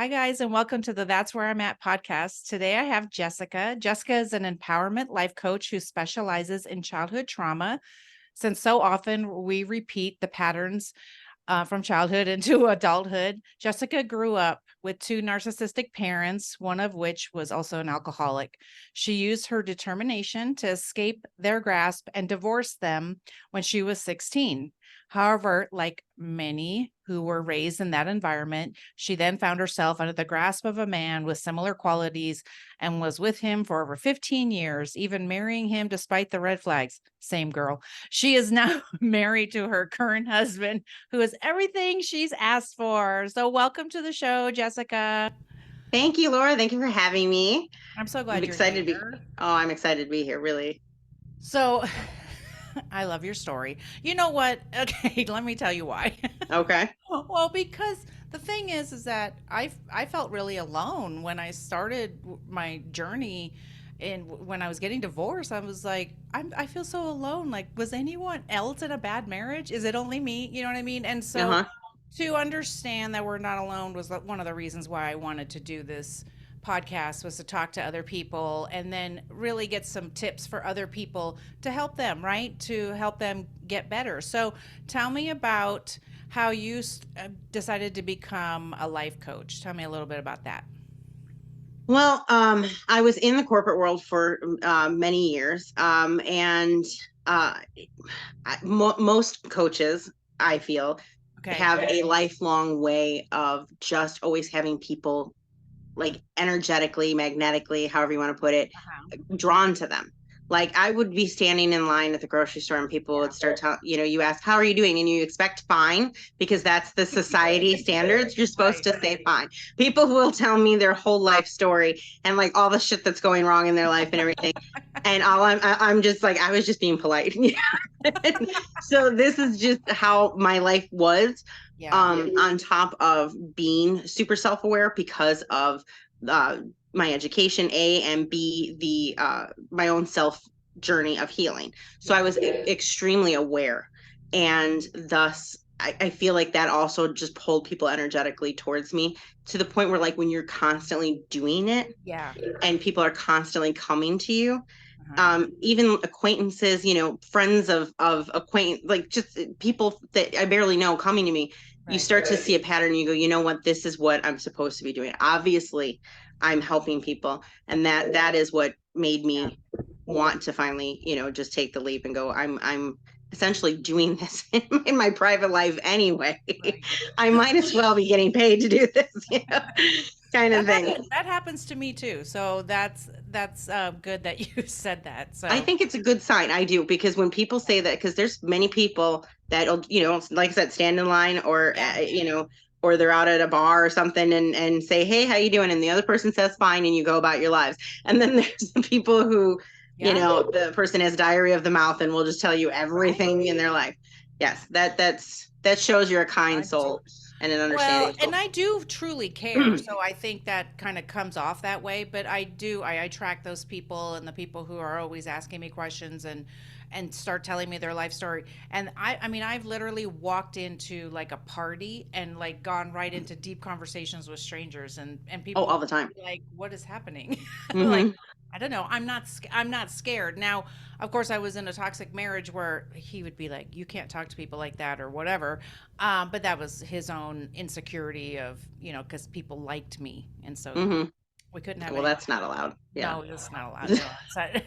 Hi, guys, and welcome to the That's Where I'm At podcast. Today I have Jessica. Jessica is an empowerment life coach who specializes in childhood trauma. Since so often we repeat the patterns from childhood into adulthood, Jessica grew up with two narcissistic parents, one of which was also an alcoholic. She used her determination to escape their grasp and divorce them when she was 16. However, like many who were raised in that environment, she then found herself under the grasp of a man with similar qualities and was with him for over 15 years, even marrying him despite the red flags. Same girl. She is now married to her current husband, who is everything she's asked for. So, welcome to the show, Jessica. Thank you, Laura. Thank you for having me. I'm so I'm glad you're excited to be. here. Oh, I'm excited to be here. Really. So, I love your story. You know what? Okay, let me tell you why. Okay. Well, because the thing is that I felt really alone when I started my journey, and when I was getting divorced, I was like, I feel so alone. Like, was anyone else in a bad marriage? Is it only me? You know what I mean? And Uh so huh. to understand that we're not alone was one of the reasons why I wanted to do this podcast, was to talk to other people and then really get some tips for other people to help them, right? To help them get better. So tell me about how you decided to become a life coach. Tell me a little bit about that. Well, I was in the corporate world for many years, and uh, most coaches, I feel, Okay. have a lifelong way of just always having people like energetically, magnetically, however you want to put it, Uh-huh. drawn to them. Like I would be standing in line at the grocery store and people would Yeah. start telling, you ask, how are you doing? And you expect fine because that's the society standards. You're supposed Right. to say fine. People will tell me their whole life story and like all the shit that's going wrong in their life and everything. And I'm just like, I was just being polite. So this is just how my life was, Yeah. on top of being super self-aware because of uh, my education, A, and B, the my own self journey of healing. So I Yeah. was extremely aware, and thus I feel like that also just pulled people energetically towards me to the point where, like, when you're constantly doing it Yeah. and people are constantly coming to you, Uh-huh. even acquaintances, friends of acquaintance, like just people that I barely know coming to me, you Right. start to see a pattern. You go, you know what, this is what I'm supposed to be doing. Obviously, I'm helping people, and that is what made Yeah. me want to finally, just take the leap and go. I'm essentially doing this in my private life anyway. Right. I might as well be getting paid to do this, kind of thing. That happens to me too. So that's good that you said that. I So think it's a good sign. I do, because when people say that, because there's many people that'll, like I said, stand in line, or yeah, or they're out at a bar or something, and say, "Hey, how you doing?" And the other person says, "Fine," and you go about your lives. And then there's the people who, yeah, the person has diarrhea of the mouth and will just tell you right. everything in their life. Yes, that shows you're a kind I do. soul and an Well, understanding and soul. I do truly care. So I think that kind of comes off that way, but I attract those people and the people who are always asking me questions and start telling me their life story. And I mean, I've literally walked into like a party and like gone right into deep conversations with strangers, and Oh, people all the time. be like, "What is happening?" Like, Hmm. I don't know. I'm not scared. Now, of course, I was in a toxic marriage where he would be like, "You can't talk to people like that," or whatever. But that was his own insecurity of, because people liked me. And so Hmm. we couldn't have Well, any. that's not allowed. Yeah. No, it's not allowed. No. So,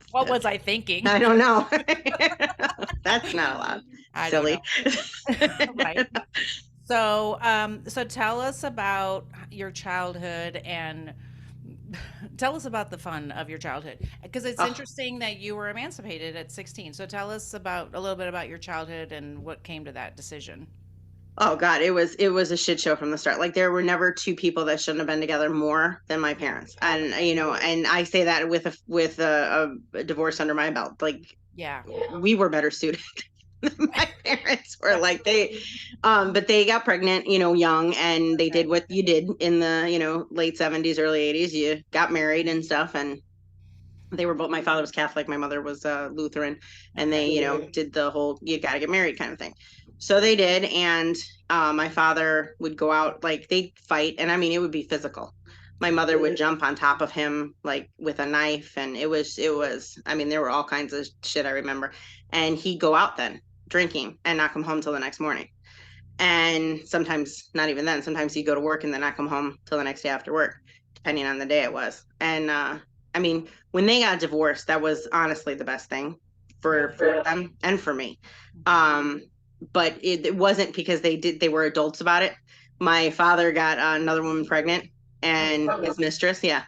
what was That's I thinking? I don't know. That's not allowed. I don't Silly. know. Right. So tell us about your childhood and tell us about the fun of your childhood, because it's Oh, interesting that you were emancipated at 16. So tell us about a little bit about your childhood and what came to that decision. oh God, it was a shit show from the start. Like there were never two people that shouldn't have been together more than my Yeah. parents. And and I say that with a divorce under my belt. Like Yeah. we were better suited than my parents were. Like but they got pregnant, young, and they did Okay. what you did in the, late 70s, early 80s. You got married and stuff, and they were both, my father was Catholic, my mother was Lutheran, and Okay. they, did the whole you got to get married kind of thing. So they did, and my father would go out, like they'd fight, and I mean it would be physical. My mother would jump on top of him like with a knife, and it was. I mean, there were all kinds of shit I remember. And he'd go out then drinking and not come home till the next morning. And sometimes not even then. Sometimes he'd go to work and then not come home till the next day after work, depending on the day it was. And I mean, when they got divorced, that was honestly the best thing for them and for me. But it wasn't because they were adults about it. My father got another woman pregnant and his mistress, yeah.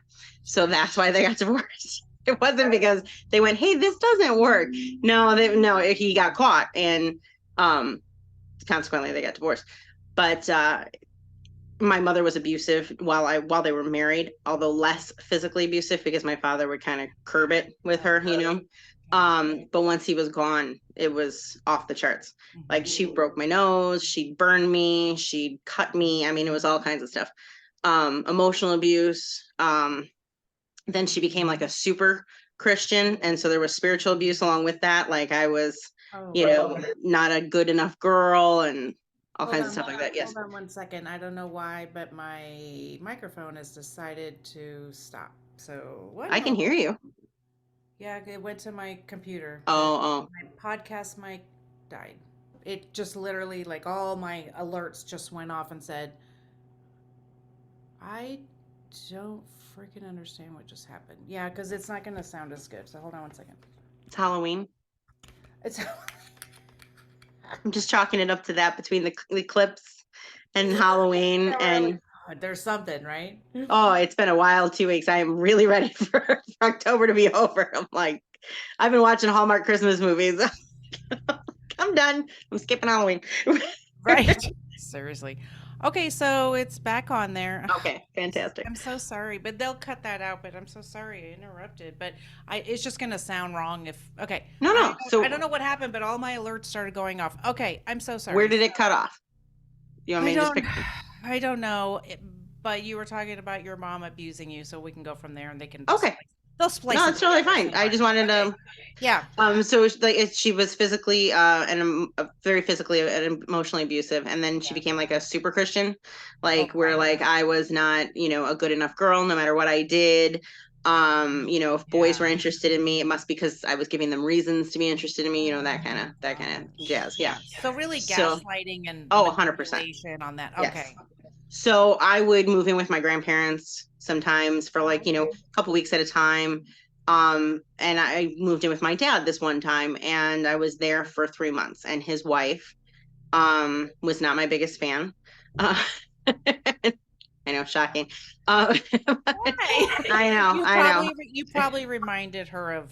So that's why they got divorced. It wasn't because they went, hey, this doesn't work. No, he got caught, and consequently they got divorced. But my mother was abusive while they were married, although less physically abusive because my father would kind of curb it with her, you know. But once he was gone, it was off the charts. Like she broke my nose, she'd burn me, she'd cut me. I mean, it was all kinds of stuff. Emotional abuse. Then she became like a super Christian, and so there was spiritual abuse along with that. Like I was, not a good enough girl, and all kinds of stuff like that. Yes. Hold on 1 second. I don't know why, but my microphone has decided to stop. So what? I can hear you. Yeah, it went to my computer. Oh. My podcast mic died. It just literally, like, all my alerts just went off and said, I don't freaking understand what just happened. Yeah, because it's not going to sound as good. So hold on 1 second. It's Halloween. It's I'm just chalking it up to that between the clips and Halloween and there's something, right? oh, it's been a while, 2 weeks. I am really ready for October to be over. I'm like, I've been watching Hallmark Christmas movies. I'm done. I'm skipping Halloween. Right. Seriously. Okay, so it's back on there. Okay, fantastic. I'm so sorry, but they'll cut that out. But I'm so sorry I interrupted. But it's just gonna sound wrong if okay. No. So I don't know what happened, but all my alerts started going off. Okay, I'm so sorry. Where did it cut off? You want me to just pick? I don't know, but you were talking about your mom abusing you, so we can go from there, and they can. Okay. They'll splice. No, it's totally fine. I just wanted to. Yeah. So like she was physically and very physically and emotionally abusive, and then she became like a super Christian, like where like I was not, a good enough girl no matter what I did. If boys were interested in me, it must be because I was giving them reasons to be interested in me, that kind of jazz. Yeah. So really gaslighting and 100% on that. Yes. Okay. So I would move in with my grandparents sometimes for like, a couple weeks at a time. And I moved in with my dad this one time, and I was there for 3 months, and his wife was not my biggest fan. I know, shocking. Why? I know. You probably reminded her of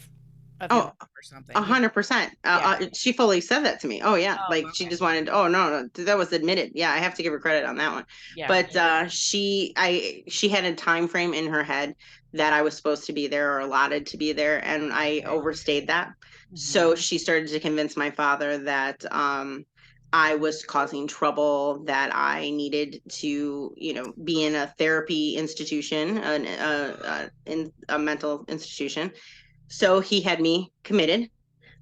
him or something. 100%. She fully said that to me. Oh yeah, she just wanted. Oh no, that was admitted. Yeah, I have to give her credit on that one. Yeah. But she had a time frame in her head that I was supposed to be there or allotted to be there, and I overstayed that. Mm-hmm. So she started to convince my father that I was causing trouble, that I needed to, be in a therapy institution, in a mental institution. So he had me committed,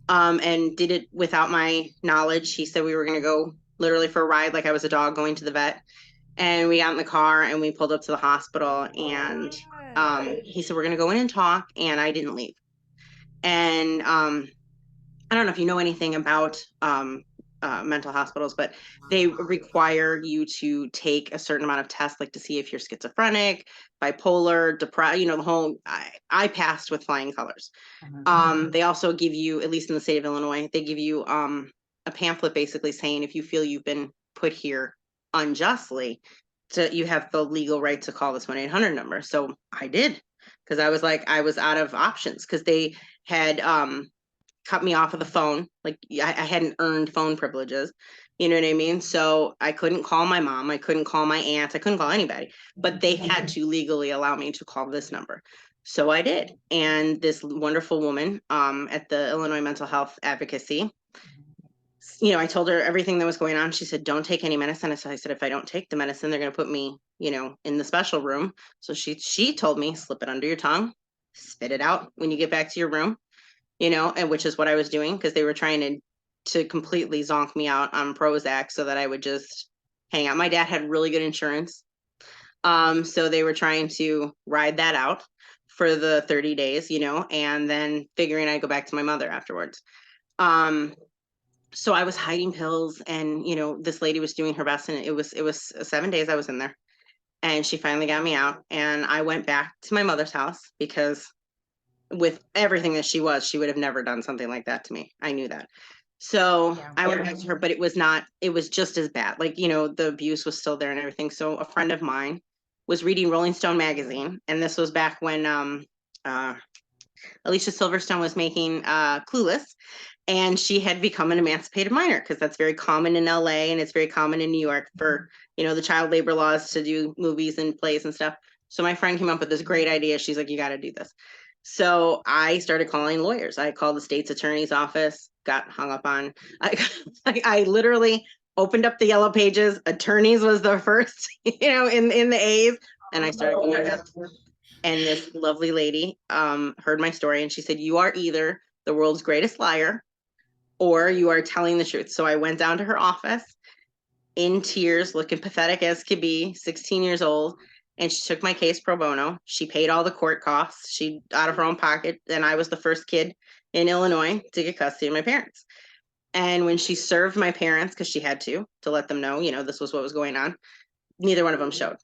and did it without my knowledge. He said we were going to go literally for a ride, like I was a dog going to the vet. And we got in the car and we pulled up to the hospital, and he said, we're going to go in and talk. And I didn't leave. And I don't know if you know anything about mental hospitals, but they require you to take a certain amount of tests, like to see if you're schizophrenic, bipolar, depressed, the whole, I passed with flying colors. They also give you, at least in the state of Illinois, they give you a pamphlet basically saying if you feel you've been put here unjustly, you have the legal right to call this 1-800 number. So I did, because I was out of options, because they had cut me off of the phone. Like I hadn't earned phone privileges. You know what I mean? So I couldn't call my mom. I couldn't call my aunt. I couldn't call anybody, but they had to legally allow me to call this number. So I did. And this wonderful woman at the Illinois Mental Health Advocacy, I told her everything that was going on. She said, don't take any medicine. So I said, if I don't take the medicine, they're going to put me, in the special room. So she told me, slip it under your tongue, spit it out when you get back to your room. And which is what I was doing, because they were trying to to completely zonk me out on Prozac so that I would just hang out. My dad had really good insurance. So they were trying to ride that out for the 30 days, and then figuring I'd go back to my mother afterwards. So I was hiding pills, and this lady was doing her best, and it was 7 days I was in there, and she finally got me out, and I went back to my mother's house because with everything that she would have never done something like that to me. I knew that. So I went back to her, but it was just as bad. Like, the abuse was still there and everything. So a friend of mine was reading Rolling Stone magazine, and this was back when Alicia Silverstone was making Clueless, and she had become an emancipated minor, because that's very common in LA and it's very common in New York for, the child labor laws to do movies and plays and stuff. So my friend came up with this great idea. She's like, you got to do this. So I started calling lawyers. I called the state's attorney's office, got hung up on. I literally opened up the yellow pages. Attorneys was the first, in the A's. And I started going up. And this lovely lady heard my story, and she said, you are either the world's greatest liar or you are telling the truth. So I went down to her office in tears, looking pathetic as could be, 16 years old. And she took my case pro bono. She paid all the court costs. She out of her own pocket. And I was the first kid in Illinois to get custody of my parents. And when she served my parents, because she had to let them know, this was what was going on, neither one of them showed.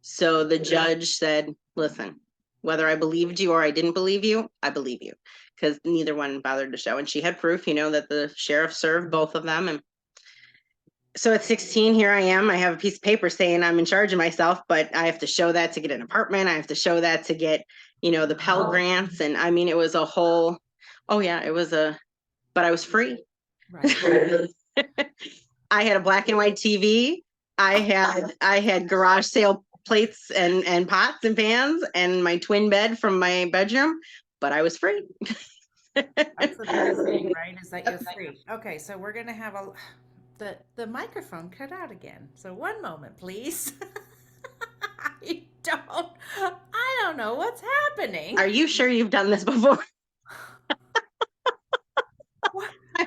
So the judge said, listen, whether I believed you or I didn't believe you, I believe you, because neither one bothered to show. And she had proof, that the sheriff served both of them. And so at 16, here I am. I have a piece of paper saying I'm in charge of myself, but I have to show that to get an apartment. I have to show that to get, the Pell grants. And I mean, it was a whole, but I was free. Right. I had a black and white TV. I had garage sale plates and pots and pans and my twin bed from my bedroom, but I was free. That's the biggest thing, right? Is that you're free. Okay, so we're gonna have the microphone cut out again. So one moment, please. I don't know what's happening. Are you sure you've done this before? What? I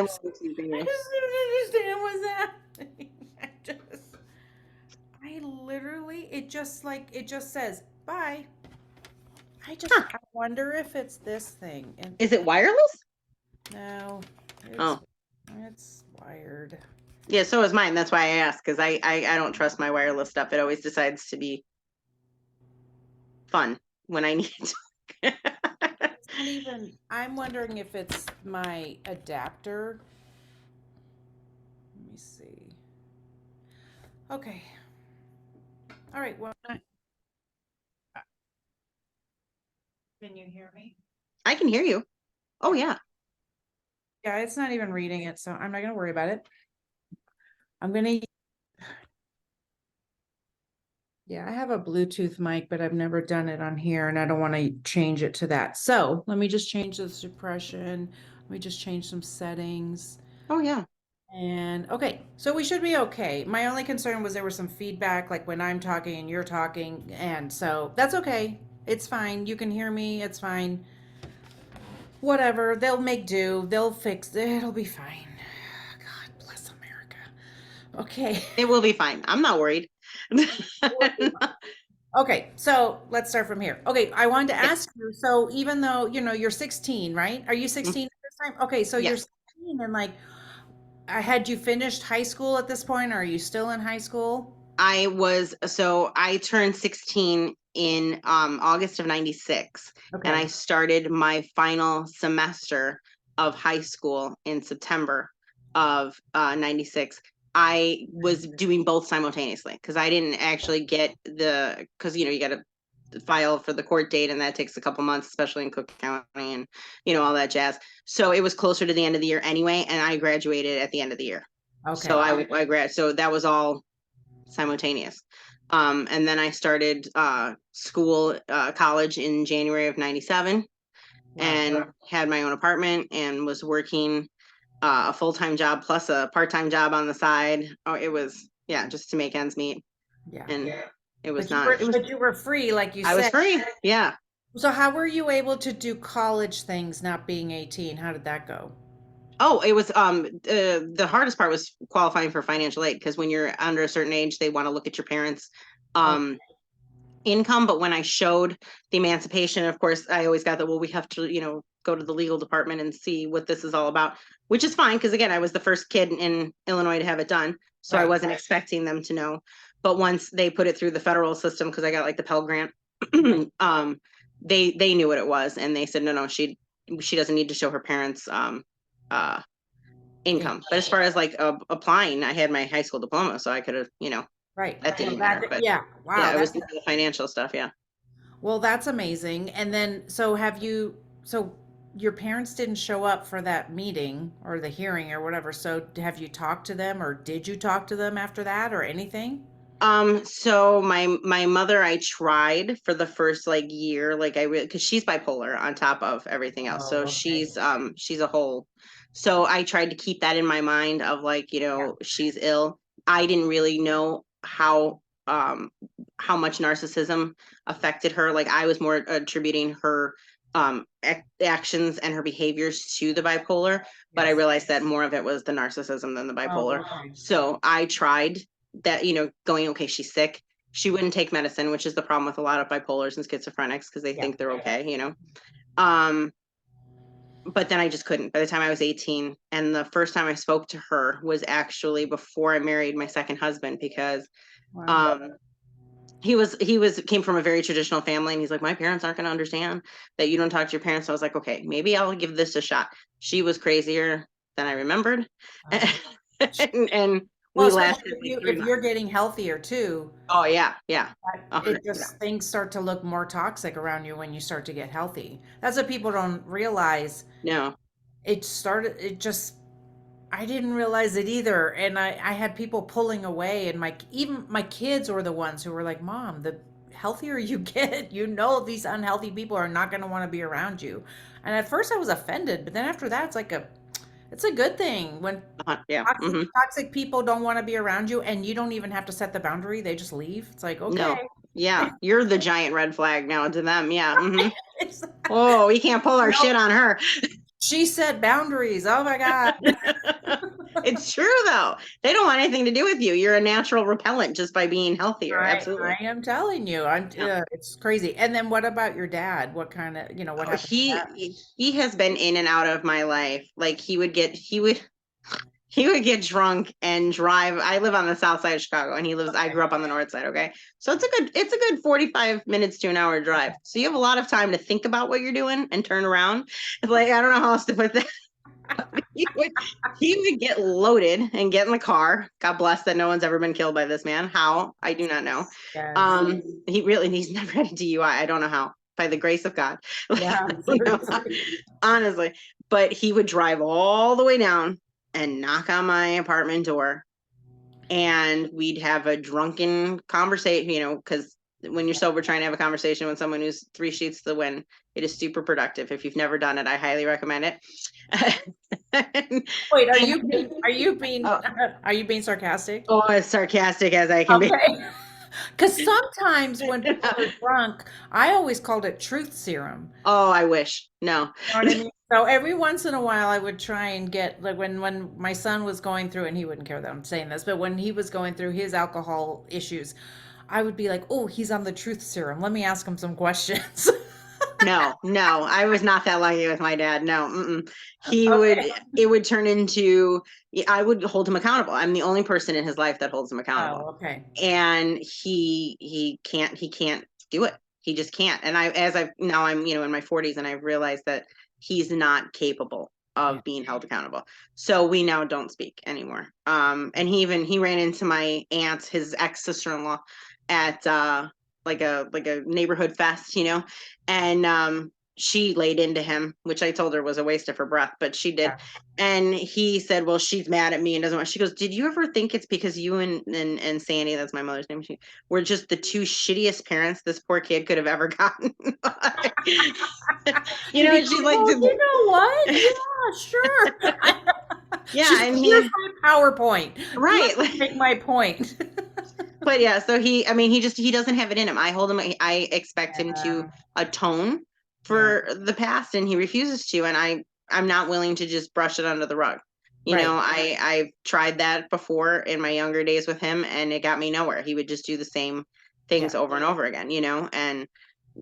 just don't understand what's happening. I literally, it just says bye. I wonder if it's this thing. And is it wireless? No. It's wired. Yeah, so is mine. That's why I asked, because I don't trust my wireless stuff. It always decides to be fun when I need it. I'm wondering if it's my adapter. Let me see. Okay. All right. Well, can you hear me? I can hear you. Oh, yeah. Yeah, it's not even reading it, so I'm not going to worry about it. I'm going to. Yeah, I have a Bluetooth mic, but I've never done it on here, and I don't want to change it to that. So let me just change the suppression. Let me just change some settings. Oh, yeah. And okay, so we should be okay. My only concern was there was some feedback, like when I'm talking and you're talking, and so that's okay. It's fine. You can hear me. It's fine. Whatever. They'll make do. They'll fix it. It'll be fine. God bless America. Okay. It will be fine. I'm not worried. Okay, so let's start from here. Okay, I wanted to ask you, so even though, you're 16, right? Are you 16 at this time? Okay, so you're 16 and had you finished high school at this point, or are you still in high school? I turned 16 in August of 96. Okay. And I started my final semester of high school in September of 96. I was doing both simultaneously because I didn't actually get because you got to file for the court date, and that takes a couple months, especially in Cook County and all that jazz. So it was closer to the end of the year anyway, and I graduated at the end of the year. Okay. So I graduated. So that was all simultaneous. And then I started college in January of 97, and had my own apartment and was working a full-time job plus a part-time job on the side. Oh, it was, just to make ends meet. Yeah. And it was but you were free, like you said. I was free. Yeah. So how were you able to do college things not being 18? How did that go? Oh, it was the hardest part was qualifying for financial aid, because when you're under a certain age, they want to look at your parents' Oh, um income. But when I showed the emancipation, of course, I always got that, well, we have to, go to the legal department and see what this is all about, which is fine, because again, I was the first kid in Illinois to have it done. So I right. wasn't expecting them to know. But once they put it through the federal system, because I got like the Pell Grant, Right. um, they knew what it was, and they said, no, no, she doesn't need to show her parents uh In- income. But as far as like applying, I had my high school diploma, so I could have, Right. that Well, didn't matter. But yeah. Wow. yeah, it was the financial stuff. Yeah. Well, that's amazing. And then, so so your parents didn't show up for that meeting or the hearing or whatever. So have you talked to them, or did you talk to them after that or anything? So my mother, I tried for the first like year, like I really, because she's bipolar on top of everything else. So Oh, okay. she's a whole. So I tried to keep that in my mind of like, Yeah. she's ill. I didn't really know how much narcissism affected her. Like I was more attributing her actions and her behaviors to the bipolar, but I Yes. realized that more of it was the narcissism than the Oh, bipolar. okay. So I tried that, going, okay, she's sick. She wouldn't take medicine, which is the problem with a lot of bipolars and schizophrenics, because they Yeah. think they're okay. Um, but then I just couldn't. By the time I was 18, and the first time I spoke to her was actually before I married my second husband, because Wow. um he came from a very traditional family, and he's like, my parents aren't going to understand that you don't talk to your parents. So I was like, okay, maybe I'll give this a shot. She was crazier than I remembered. Oh. And Well, we especially lasted if like you three if you're months. getting healthier too, Oh yeah, yeah. it 100%. just things start to look more toxic around you when you start to get healthy. That's what people don't realize. No. It just I didn't realize it either. And I had people pulling away, and even my kids were the ones who were like, Mom, the healthier you get, these unhealthy people are not going to want to be around you. And at first I was offended, but then after that, it's a good thing when Yeah. toxic people don't want to be around you, and you don't even have to set the boundary. They just leave. It's like, okay. No. Yeah. You're the giant red flag now to them. Yeah. It's, Oh, we can't pull our no, shit on her. she set boundaries. Oh my God. It's true though. They don't want anything to do with you. You're a natural repellent just by being healthier. I Absolutely. am telling you, Yeah. it's crazy. And then what about your dad? What kind of, what Oh, happened to that? he has been in and out of my life. Like he would get drunk and drive. I live on the south side of Chicago, and I Okay. grew up on the north side. Okay. So it's a good 45 minutes to an hour drive. So you have a lot of time to think about what you're doing and turn around. It's like, I don't know how else to put that. He would get loaded and get in the car. God bless that no one's ever been killed by this man. How? I do not know. Yes. He's never had a DUI. I don't know how. By the grace of God. Yeah, You know, seriously. honestly. But he would drive all the way down and knock on my apartment door, and we'd have a drunken conversation, because when you're sober, trying to have a conversation with someone who's three sheets to the wind, it is super productive. If you've never done it, I highly recommend it. and, Wait, oh, are you being sarcastic? oh, as sarcastic as I can be. Okay. Because sometimes when people are drunk, I always called it truth serum. Oh, I wish. No. You know what I mean? So every once in a while, I would try and get like when my son was going through, and he wouldn't care that I'm saying this, but when he was going through his alcohol issues, I would be like, "Oh, he's on the truth serum. Let me ask him some questions." No, no, I was not that lucky with my dad. No, mm-mm. Okay. It would turn into, I would hold him accountable. I'm the only person in his life that holds him accountable. Oh, okay. And he can't do it. He just can't. And now I'm, in my 40s, and I've realized that he's not capable Yeah. of being held accountable. So we now don't speak anymore. And he ran into my aunt, his ex-sister-in-law, at like a neighborhood fest, and she laid into him, which I told her was a waste of her breath, but she did. Yeah. And he said, well, she's mad at me and doesn't want. She goes, did you ever think it's because you and Sandy, that's my mother's name, were just the two shittiest parents this poor kid could have ever gotten? You'd be And she's like, like, "Oh, you know what? Yeah, sure." yeah, She's like, and "Here's he, my PowerPoint. right. Let me make my point." But yeah, so he doesn't have it in him. I expect him to Yeah. atone Yeah. for the past, and he refuses to. And I'm not willing to just brush it under the rug. You Right. know, I've tried that before in my younger days with him, and it got me nowhere. He would just do the same things Yeah. over and over again, you know, and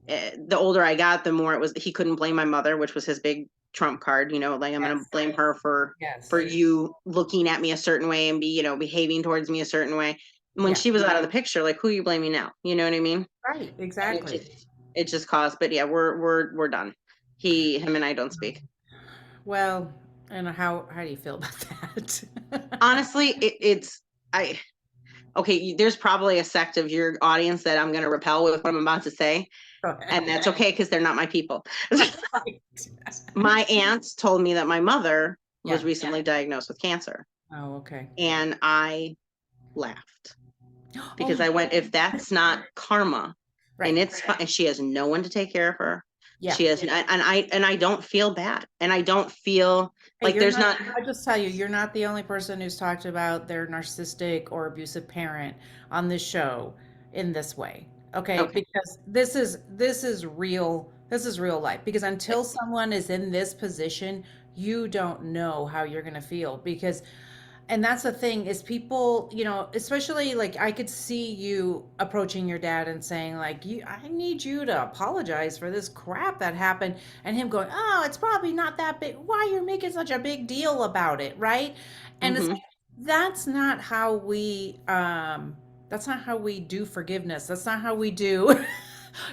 the older I got, the more it was, he couldn't blame my mother, which was his big trump card, you know, like I'm going to Yes. blame her for Yes. you looking at me a certain way and behaving towards me a certain way. When Yeah. she was out of the picture, like, who are you blaming now? You know what I mean? Right. And it Exactly. just, it just caused, but yeah, we're done. Him and I don't speak. Well, and how do you feel about that? Honestly, I, okay, there's probably a sect of your audience that I'm going to repel with what I'm about to say, Go ahead. and that's okay because they're not my people. Right. My aunt told me that my mother was Yeah. recently diagnosed with cancer, Oh, okay. and I laughed Oh because my, I went, if that's not karma, and right. it's fine, she has no one to take care of her. Yeah. She has, and I don't feel bad, and I don't feel Hey, like you're there's not, not. I just tell you, you're not the only person who's talked about their narcissistic or abusive parent on this show in this way. Okay? Okay. Because this is real life. Because until someone is in this position, you don't know how you're going to feel because and that's the thing is people, especially like I could see you approaching your dad and saying like, I need you to apologize for this crap that happened, and him going, oh, it's probably not that big. Why you're making such a big deal about it, right? And it's Hmm. like, that's not how that's not how we do forgiveness. That's not how we do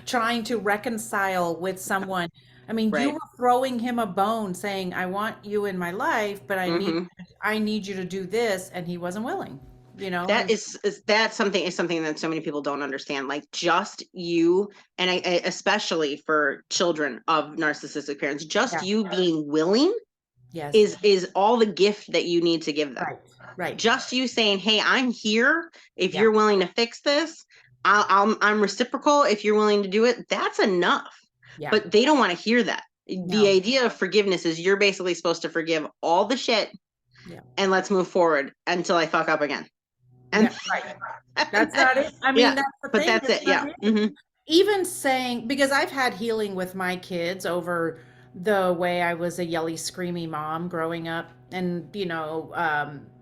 trying to reconcile with someone. I mean, you Right. were throwing him a bone saying, I want you in my life, but Hmm. I need you to do this, and he wasn't willing, That and is that something is something that so many people don't understand. Like just you, and I especially for children of narcissistic parents, just yeah, you being willing yes, is all the gift that you need to give them. right, right, Just you saying, "Hey, I'm here. If yeah, you're willing to fix this, I'm reciprocal. If you're willing to do it, that's enough." yeah, But they don't want to hear that. The no, idea of forgiveness is you're basically supposed to forgive all the shit yeah, and let's move forward until I fuck up again. And yeah, right. That's not it. I mean, yeah, that's the but thing. that's It's it. not Yeah. it. Hmm. Even saying, because I've had healing with my kids over the way I was a yelly, screamy mom growing up, and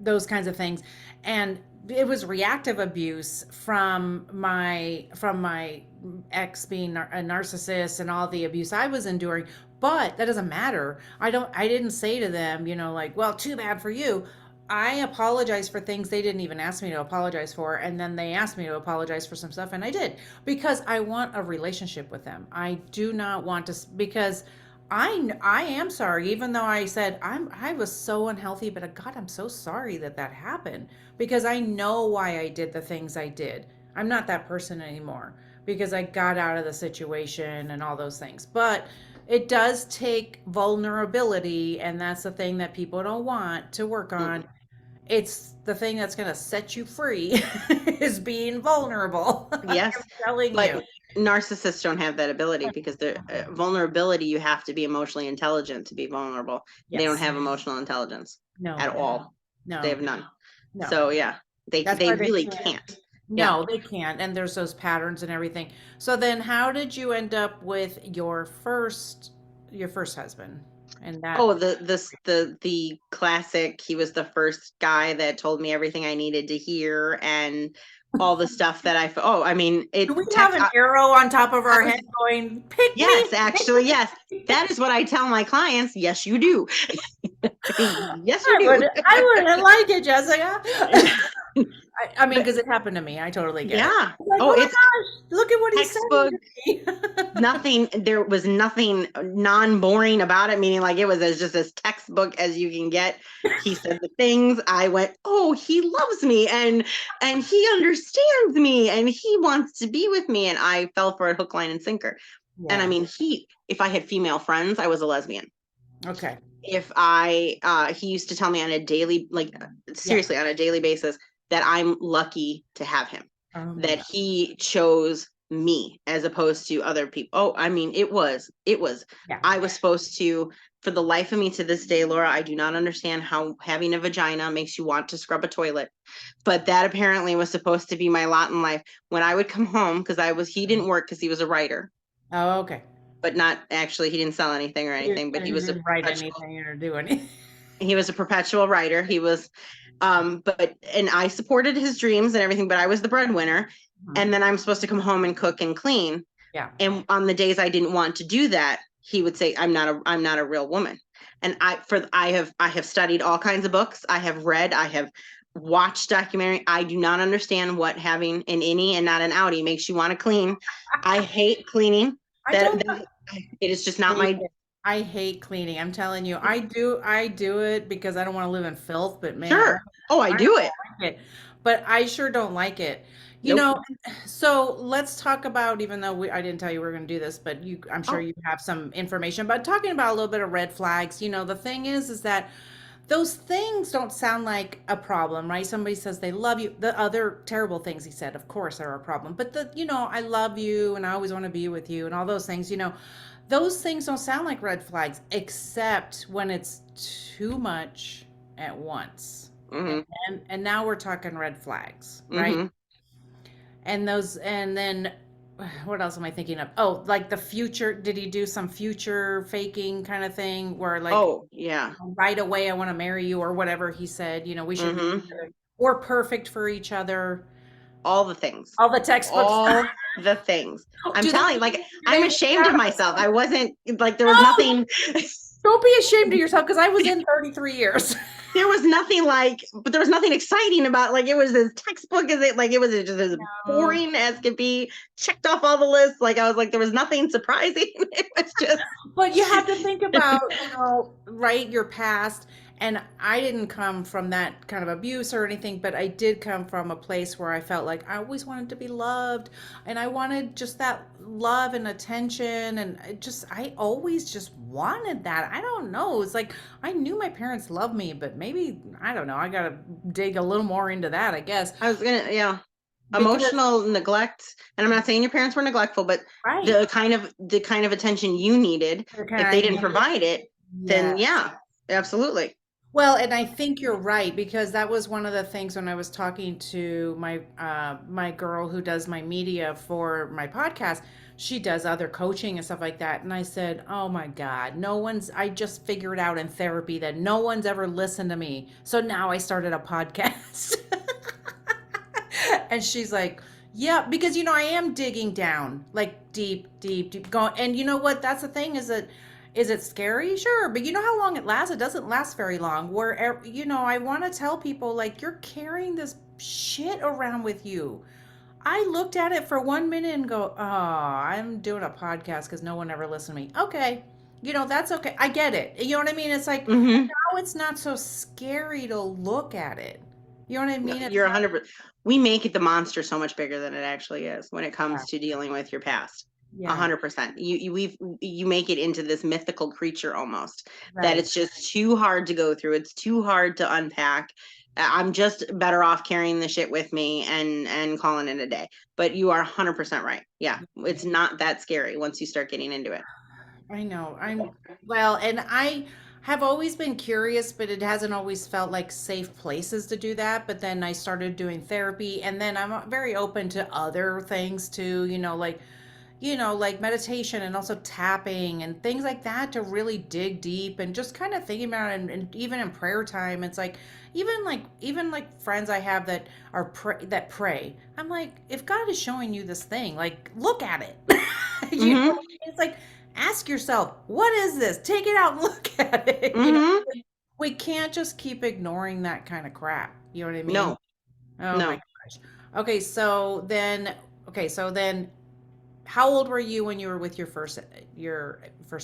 those kinds of things, and it was reactive abuse from my ex being a narcissist and all the abuse I was enduring. But that doesn't matter. I didn't say to them, like, well, too bad for you. I apologize for things they didn't even ask me to apologize for, and then they asked me to apologize for some stuff, and I did because I want a relationship with them. I do not want to because I am sorry, even though I said I was so unhealthy, but God, I'm so sorry that happened because I know why I did the things I did. I'm not that person anymore because I got out of the situation and all those things. But it does take vulnerability, and that's the thing that people don't want to work on. It's the thing that's going to set you free is being vulnerable. I'm Yes, telling you. but narcissists don't have that ability because the vulnerability, you have to be emotionally intelligent to be vulnerable. They don't Yes. have emotional intelligence No. at all. They No. have none. No. So yeah, That's they why they really can't. can't. Yeah. No, they can't. And there's those patterns and everything. So then how did you end up with your first husband? And that Oh, the classic. He was the first guy that told me everything I needed to hear, and all the stuff that oh, I mean, do it we have text. an arrow on top of I our was head going, pick me? Yes, actually, yes. That is what I tell my clients. Yes, you do. Yes, you do. I wouldn't like it, Jessica. I mean, But because it happened to me. I totally get it. yeah. Like, Oh, oh my it's gosh, look at what he's saying textbook. to me. Nothing. There was nothing non-boring about it. Meaning, like it was as just as textbook as you can get. He said the things. I went, oh, he loves me, and he understands me, and he wants to be with me. And I fell for it hook, line, and sinker. And I Yeah. mean, if I had female friends, I was a lesbian. Okay. If he used to tell me on a daily, like Yeah. seriously on a daily basis, that I'm lucky to have him, Oh my that God. he chose me as opposed to other people. Oh, I mean, it was, Yeah. I was supposed to, for the life of me to this day, Laura, I do not understand how having a vagina makes you want to scrub a toilet. But that apparently was supposed to be my lot in life. When I would come home, because he didn't work because he was a writer, Oh, okay. but not actually, he didn't sell anything or anything, but And he he was a didn't write perpetual, anything or do anything. he was a perpetual writer. He was, and I supported his dreams and everything, but I was the breadwinner. And then I'm supposed to come home and cook and clean. Yeah. And on the days I didn't want to do that, he would say, I'm not a real woman. And I have studied all kinds of books. I have read, I have watched documentary. I do not understand what having an innie and not an outie makes you want to clean. I hate cleaning. That it is just not my. I hate cleaning. I'm telling you, I do it because I don't want to live in filth, but man, Sure. Oh, I I do don't it. like it. But I sure don't like it. You Nope. know, so let's talk about, even though I didn't tell you we were going to do this, but I'm sure Oh, you have some information, but talking about a little bit of red flags, the thing is that those things don't sound like a problem, right? Somebody says they love you. The other terrible things he said, of course, are a problem. But I love you and I always want to be with you and all those things, those things don't sound like red flags, except when it's too much at once. mm-hmm. And now we're talking red flags, right? Mm-hmm. And then what else am I thinking of? Oh, like the future. Did he do some future faking kind of thing where like, Oh, yeah. right away I want to marry you or whatever he said, we should be Mm-hmm. together. Or perfect for each other. All the things. All the textbooks. All the things. I'm Do telling you, like, do I'm they ashamed of myself. I wasn't like, there was No! nothing. Don't be ashamed of yourself because I was in 33 years. There was nothing like, but there was nothing exciting about, like, it was as textbook as it, like, it was just as boring as could be, checked off all the lists. Like, I was like, there was nothing surprising. It was just. But you have to think about, right, your past. And I didn't come from that kind of abuse or anything, but I did come from a place where I felt like I always wanted to be loved and I wanted just that love and attention. And I always just wanted that. I don't know. It's like I knew my parents loved me, but maybe, I don't know. I got to dig a little more into that, I guess. Yeah. Because, Emotional neglect. And I'm not saying your parents were neglectful, but right. the kind of attention you needed, if they didn't provide it, then yeah, absolutely. Well, and I think you're right because that was one of the things when I was talking to my girl who does my media for my podcast. She does other coaching and stuff like that, and I said, "Oh my God, I just figured out in therapy that no one's ever listened to me, so now I started a podcast." And she's like, "Yeah, because I am digging down, like deep, deep, deep, going." And you know what? That's the thing is it scary? Sure. But you know how long it lasts? It doesn't last very long. Where, I want to tell people, like, you're carrying this shit around with you. I looked at it for 1 minute and go, oh, I'm doing a podcast because no one ever listened to me. Okay. That's okay. I get it. You know what I mean? It's like, now it's not so scary to look at it. You know what I mean? You're 100%. We make the monster so much bigger than it actually is when it comes to dealing with your past. 100%. You make it into this mythical creature almost, that it's just too hard to go through. It's too hard to unpack. I'm just better off carrying the shit with me and calling it a day. But you are 100% right. Yeah, it's not that scary once you start getting into it. I know. And I have always been curious, but it hasn't always felt like safe places to do that. But then I started doing therapy, and then I'm very open to other things too, like meditation and also tapping and things like that to really dig deep and just kind of thinking about it. And even in prayer time, it's like, even like friends I have that that pray. I'm like, if God is showing you this thing, like, look at it. It's like, ask yourself, what is this? Take it out and look at it. We can't just keep ignoring that kind of crap. You know what I mean? No. Oh my gosh. Okay, so then how old were you when you were with your first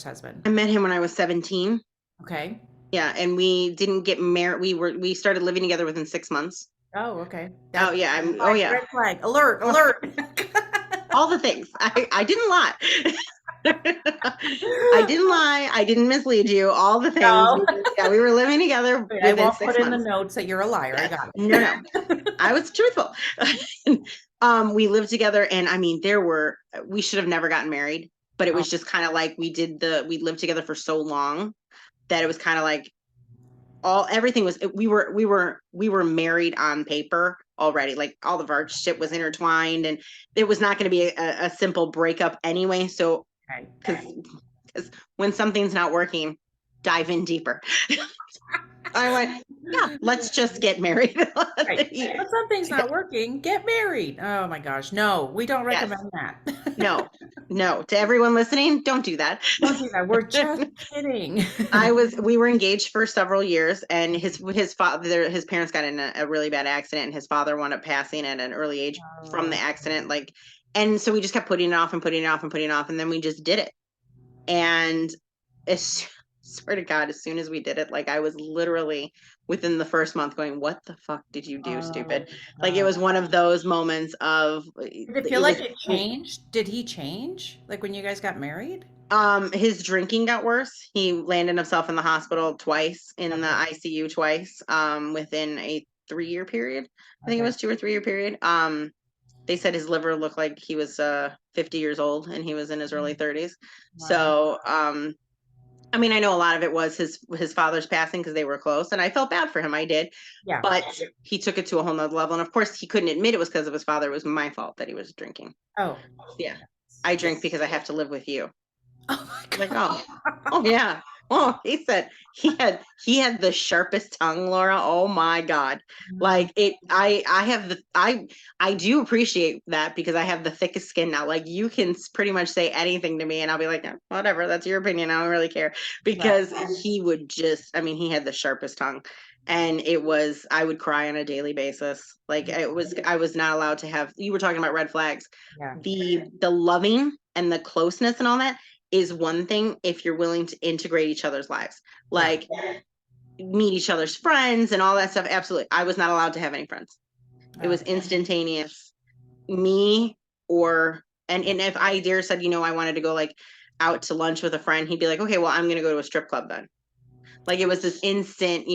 husband? I met him when I was 17. Okay. Yeah, and we didn't get married. We started living together within 6 months. Oh, okay. Oh yeah. Red flag. Alert. All the things. I didn't lie. I didn't lie. I didn't mislead you. All the things. No. We were living together. I won't put in the notes that you're a liar. I got it. No. I was truthful. We lived together, and I mean, we should have never gotten married, but it was just kind of like we lived together for so long that it was kind of like everything was, we were married on paper already. Like, all of our shit was intertwined, and it was not going to be a simple breakup anyway. So because when something's not working, dive in deeper. I went, yeah, let's just get married. Right. But something's not working. Get married. Oh my gosh. No, we don't Yes. recommend that. No, no. To everyone listening, don't do that. Don't do that. We're just kidding. We were engaged for several years, and his father, his parents got in a really bad accident, and his father wound up passing at an early age from the accident. Like, and so we just kept putting it off and putting it off and putting it off, and then we just did it. And as swear to God, as soon as we did it, like I was literally within the first month going, "What the fuck did you do, stupid?" Like it was one of those moments of. Did it feel like it changed? Did he change? Like when you guys got married? His drinking got worse. He landed himself in the hospital twice, in the ICU twice, within a 3-year period. I think it was 2 or 3-year period. They said his liver looked like he was 50 years old and he was in his early 30s. Wow. So, I mean, I know a lot of it was his father's passing because they were close, and I felt bad for him. I did. Yeah. But he took it to a whole nother level. And of course, he couldn't admit it was because of his father. It was my fault that he was drinking. Oh. Yeah. I drink because I have to live with you. Oh my God. Like, oh yeah. Oh, he said he had the sharpest tongue, Laura. Oh my God. Like it, I do appreciate that because I have the thickest skin now. Like you can pretty much say anything to me and I'll be like, whatever, that's your opinion. I don't really care. Because he would just, I mean, he had the sharpest tongue. And I would cry on a daily basis. Like I was not allowed to have, you were talking about red flags. Yeah. The loving and the closeness and all that is one thing if you're willing to integrate each other's lives, like meet each other's friends and all that stuff. Absolutely. I was not allowed to have any friends. It was instantaneous. Me and if I dare said, I wanted to go like out to lunch with a friend, he'd be like, okay, well, I'm going to go to a strip club then. Like it was this instant,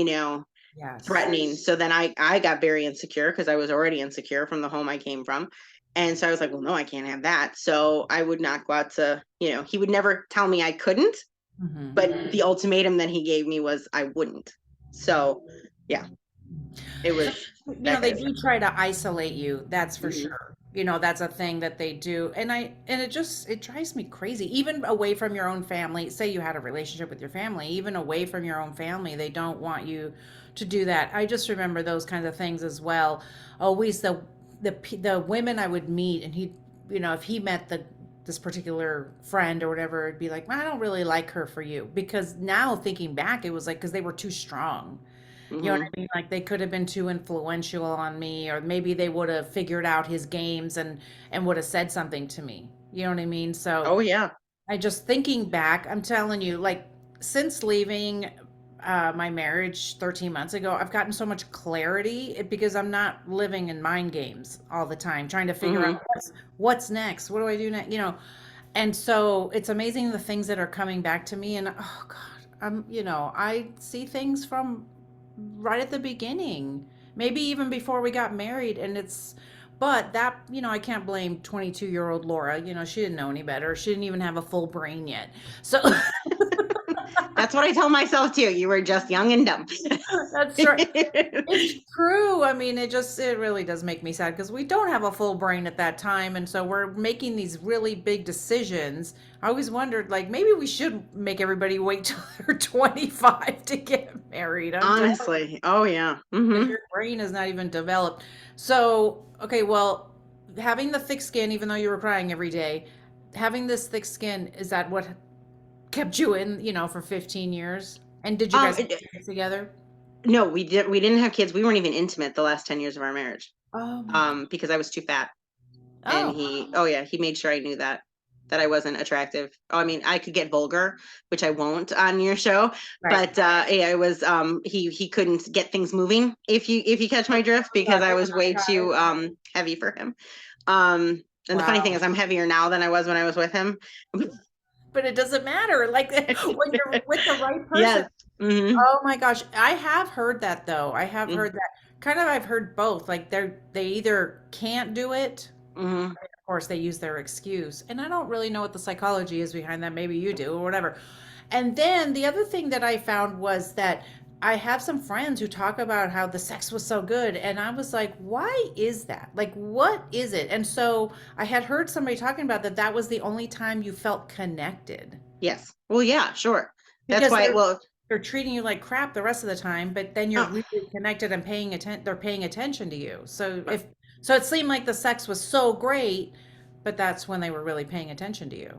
threatening. So then I got very insecure because I was already insecure from the home I came from. And so I was like, well, no, I can't have that. So I would not go out to, he would never tell me I couldn't, but the ultimatum that he gave me was I wouldn't. So yeah, it was. They do try to isolate you. That's for sure. That's a thing that they do. And it drives me crazy. Even away from your own family, say you had a relationship with your family, even away from your own family, they don't want you to do that. I just remember those kinds of things as well. Always the women I would meet, and he, if he met this particular friend or whatever, it'd be like, I don't really like her for you. Because now thinking back, it was like, because they were too strong. You know what I mean? Like they could have been too influential on me, or maybe they would have figured out his games and would have said something to me. You know what I mean? So, oh yeah. I just thinking back, I'm telling you, like since leaving my marriage 13 months ago, I've gotten so much clarity because I'm not living in mind games all the time, trying to figure out what's next. What do I do next? And so it's amazing the things that are coming back to me. And oh God, I see things from right at the beginning, maybe even before we got married. But that, I can't blame 22-year-old Laura. She didn't know any better. She didn't even have a full brain yet. So that's what I tell myself too. You were just young and dumb. That's right. It's true. I mean, it really does make me sad because we don't have a full brain at that time. And so we're making these really big decisions. I always wondered, like, maybe we should make everybody wait till they're 25 to get married. Honestly. Oh, yeah. Your brain is not even developed. So, okay, well, having the thick skin, even though you were crying every day, having this thick skin, is that what kept you in, for 15 years? And did you guys have kids together? No, we didn't have kids. We weren't even intimate the last 10 years of our marriage. Oh, because I was too fat. And he made sure I knew that I wasn't attractive. I mean, I could get vulgar, which I won't on your show, right. But it was he couldn't get things moving if you catch my drift, because I was way too heavy for him. And the funny thing is I'm heavier now than I was when I was with him. But it doesn't matter. Like when you're with the right person. Yes. Oh my gosh. I have heard that though. I have heard that. Kind of, I've heard both. Like they either can't do it. Of course, they use their excuse. And I don't really know what the psychology is behind that. Maybe you do or whatever. And then the other thing that I found was that I have some friends who talk about how the sex was so good. And I was like, why is that? Like, what is it? And so I had heard somebody talking about that that was the only time you felt connected. Yes. Well, yeah, sure. That's Because why, well, they're treating you like crap the rest of the time, but then you're oh, really connected and they're paying attention to you. So it seemed like the sex was so great, but that's when they were really paying attention to you.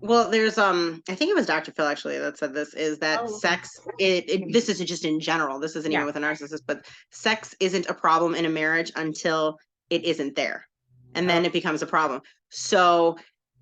well, there's I think it was Dr. Phil actually that said this, is that Oh, okay. sex, this isn't just in general, this isn't even Yeah. with a narcissist, but sex isn't a problem in a marriage until it isn't there. And Oh, then it becomes a problem. So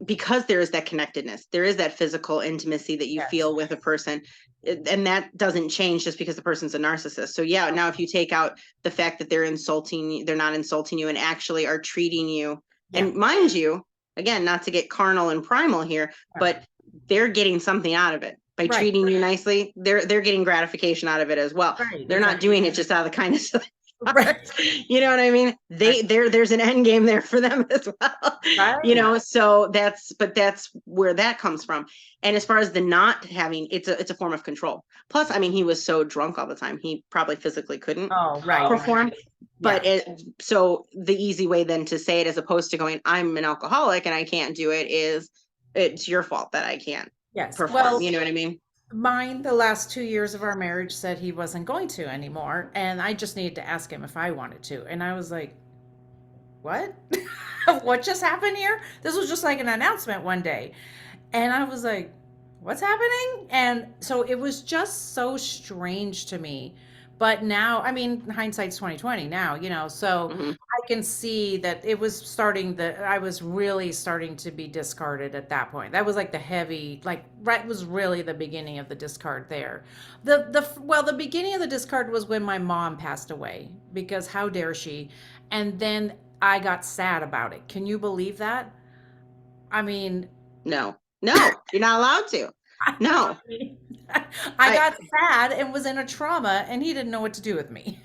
because there is that connectedness, there is that physical intimacy that you yes. feel with a person, and that doesn't change just because the person's a narcissist. So yeah, now if you take out the fact that they're not insulting you and actually are treating you, Yeah. and mind you, again, not to get carnal and primal here, but they're getting something out of it by Right. treating you nicely. They're getting gratification out of it as well. Right. They're not Exactly. doing it just out of the kindness of their Right. heart. You know what I mean? There's an end game there for them as well. You Right. know, so that's where that comes from. And as far as the not having, it's a form of control. Plus, I mean, he was so drunk all the time, he probably physically couldn't Oh, right. perform. But Yeah. so the easy way then to say it, as opposed to going, I'm an alcoholic and I can't do it, is it's your fault that I can't Yes. perform. Well, You know what I mean? mine, the last 2 years of our marriage said he wasn't going to anymore. And I just needed to ask him if I wanted to. And I was like, what? What just happened here? This was just like an announcement one day. And I was like, what's happening? And so it was just so strange to me. But now, I mean, hindsight's 2020 now, so Hmm. I can see that it was I was really starting to be discarded at that point. That was like the heavy, like, right, was really the beginning of the discard there. The beginning of the discard was when my mom passed away, because how dare she? And then I got sad about it. Can you believe that? I mean, No, no, you're not allowed to. No, I I got sad and was in a trauma, and he didn't know what to do with me.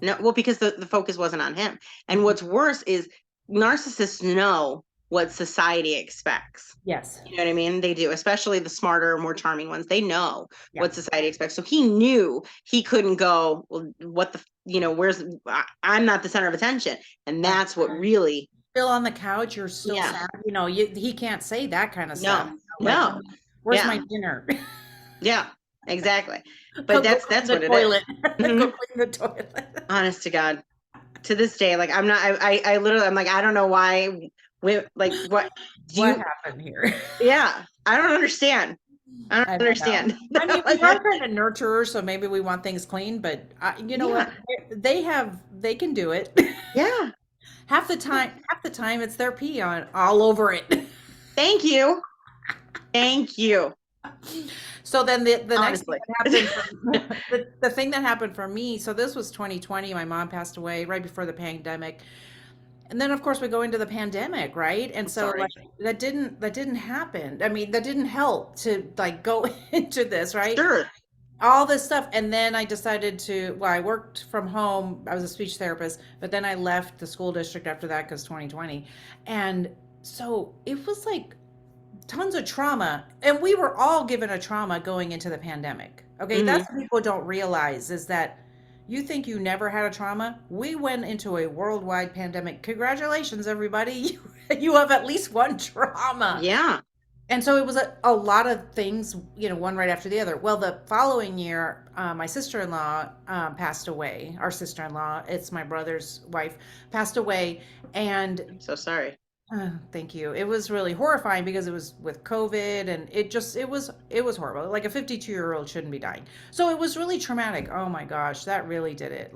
no, well, because the focus wasn't on him. And what's worse is narcissists know what society expects. Yes. You know what I mean? They do, especially the smarter, more charming ones. They know Yeah. what society expects. So he knew he couldn't go, well, what the, I'm not the center of attention. And Right. that's what really, Still on the couch, you're still yeah, sad. He can't say that kind of stuff. no, Like, no, where's my yeah, dinner? yeah, exactly. But Go that's clean the what it is. toilet. Go Mhm. clean the toilet. Honest to God, to this day, like I'm not, I literally, I'm like, I don't know why, like, what do What you, happened here? yeah, I don't understand. I don't I don't know. understand. I mean, we Like, are kind of nurturers, so maybe we want things clean, but you know what? yeah, They can do it. yeah. Half the time it's their pee on all over it. Thank you. Thank you. So then the next thing Honestly. that happened the thing that happened for me, so this was 2020, my mom passed away right before the pandemic. And then of course we go into the pandemic, right? And I'm so like sorry. that didn't happen. I mean, that didn't help to like go into this, right? Sure. All this stuff. And then I decided I worked from home. I was a speech therapist, but then I left the school district after that because 2020. And so it was like tons of trauma, and we were all given a trauma going into the pandemic. Okay, Hmm. that's what people don't realize, is that you think you never had a trauma. We went into a worldwide pandemic. Congratulations, everybody. You have at least one trauma. Yeah. And so it was a lot of things, one right after the other. Well, the following year, my sister-in-law passed away. Our sister-in-law, it's my brother's wife, passed away. And I'm so sorry. thank you. It was really horrifying because it was with COVID, and it was horrible. Like a 52-year-old shouldn't be dying. So it was really traumatic. Oh my gosh, that really did it.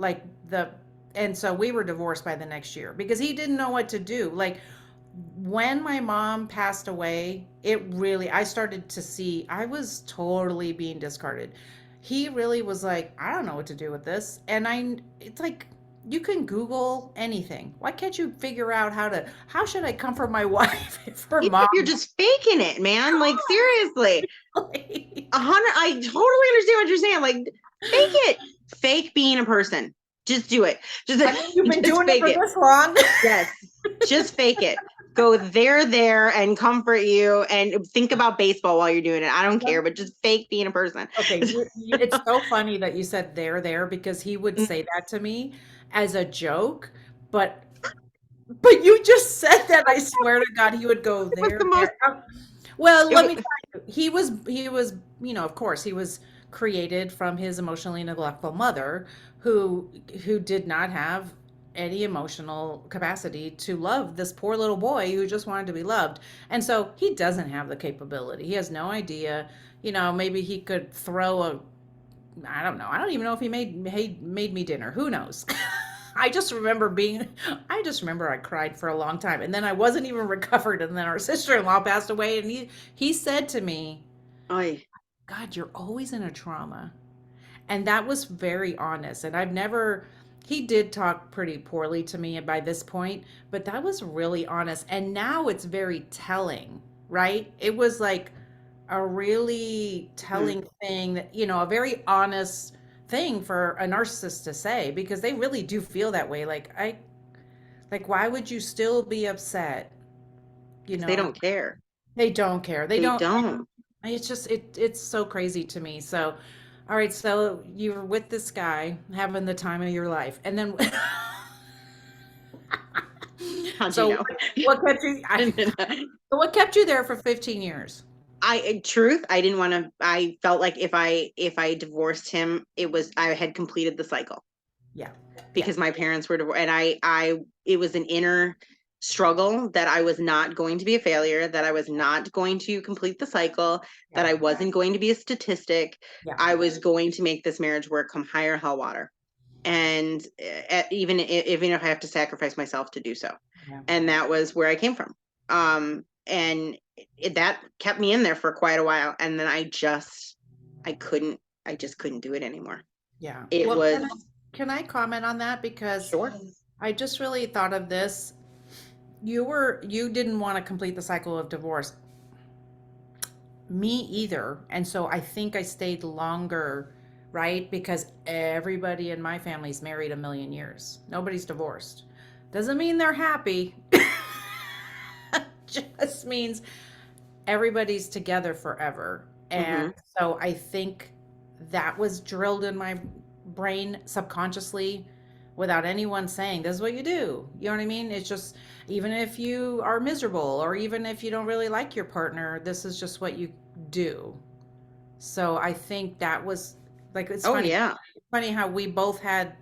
And so we were divorced by the next year because he didn't know what to do. Like when my mom passed away, I started to see I was totally being discarded. He really was like, I don't know what to do with this. It's like, you can Google anything. Why can't you figure out how should I comfort my wife if her Even mom? if you're just faking it, man. Like, seriously. 100. I totally understand what you're saying. Like, fake it. Fake being a person. Just do it. Just, I mean, you've been just doing it fake for it. this long. Yes. Just fake it. go there and comfort you and think about baseball while you're doing it. I don't care, but just fake being a person. Okay, it's so funny that you said there because he would say that to me as a joke, but you just said that. I swear to God, he would go It was the most there. Well, it let me was, tell you, he was, of course, he was created from his emotionally neglectful mother who did not have any emotional capacity to love this poor little boy who just wanted to be loved. And so he doesn't have the capability. He has no idea, maybe he could throw a I don't know. I don't even know if he made me dinner. Who knows? I just remember I cried for a long time and then I wasn't even recovered and then our sister-in-law passed away and he said to me, oy. "God, you're always in a trauma." And that was very honest. And I've never he did talk pretty poorly to me by this point, but that was really honest. And now it's very telling, right? It was like a really Mm. telling thing that, a very honest thing for a narcissist to say because they really do feel that way. Like why would you still be upset? You 'Cause they know, don't care. they don't care. They They don't. don't. It's just it's so crazy to me. So, all right, so you were with this guy having the time of your life, and then How'd you so know? what kept you? So what kept you there for 15 years? Truth, I didn't want to. I felt like if I divorced him, I had completed the cycle Yeah, yeah, because my parents were divorced, and it was an inner struggle that I was not going to be a failure, that I was not going to complete the cycle, yeah, that I wasn't going to be a statistic. yeah, I was going to make this marriage work, come high or hell water, and even if I have to sacrifice myself to do so. yeah, And that was where I came from. And that kept me in there for quite a while, and then I couldn't I just couldn't do it anymore. yeah. It Well, was can I comment on that because sure. I just really thought of this. You didn't want to complete the cycle of divorce. Me either. And so I think I stayed longer, right? Because everybody in my family's married a million years. Nobody's divorced. Doesn't mean they're happy. Just means everybody's together forever. Mm-hmm. And so I think that was drilled in my brain subconsciously without anyone saying, this is what you do. You know what I mean? It's just, even if you are miserable or even if you don't really like your partner, this is just what you do. So I think that was like, Oh yeah. it's funny how we both had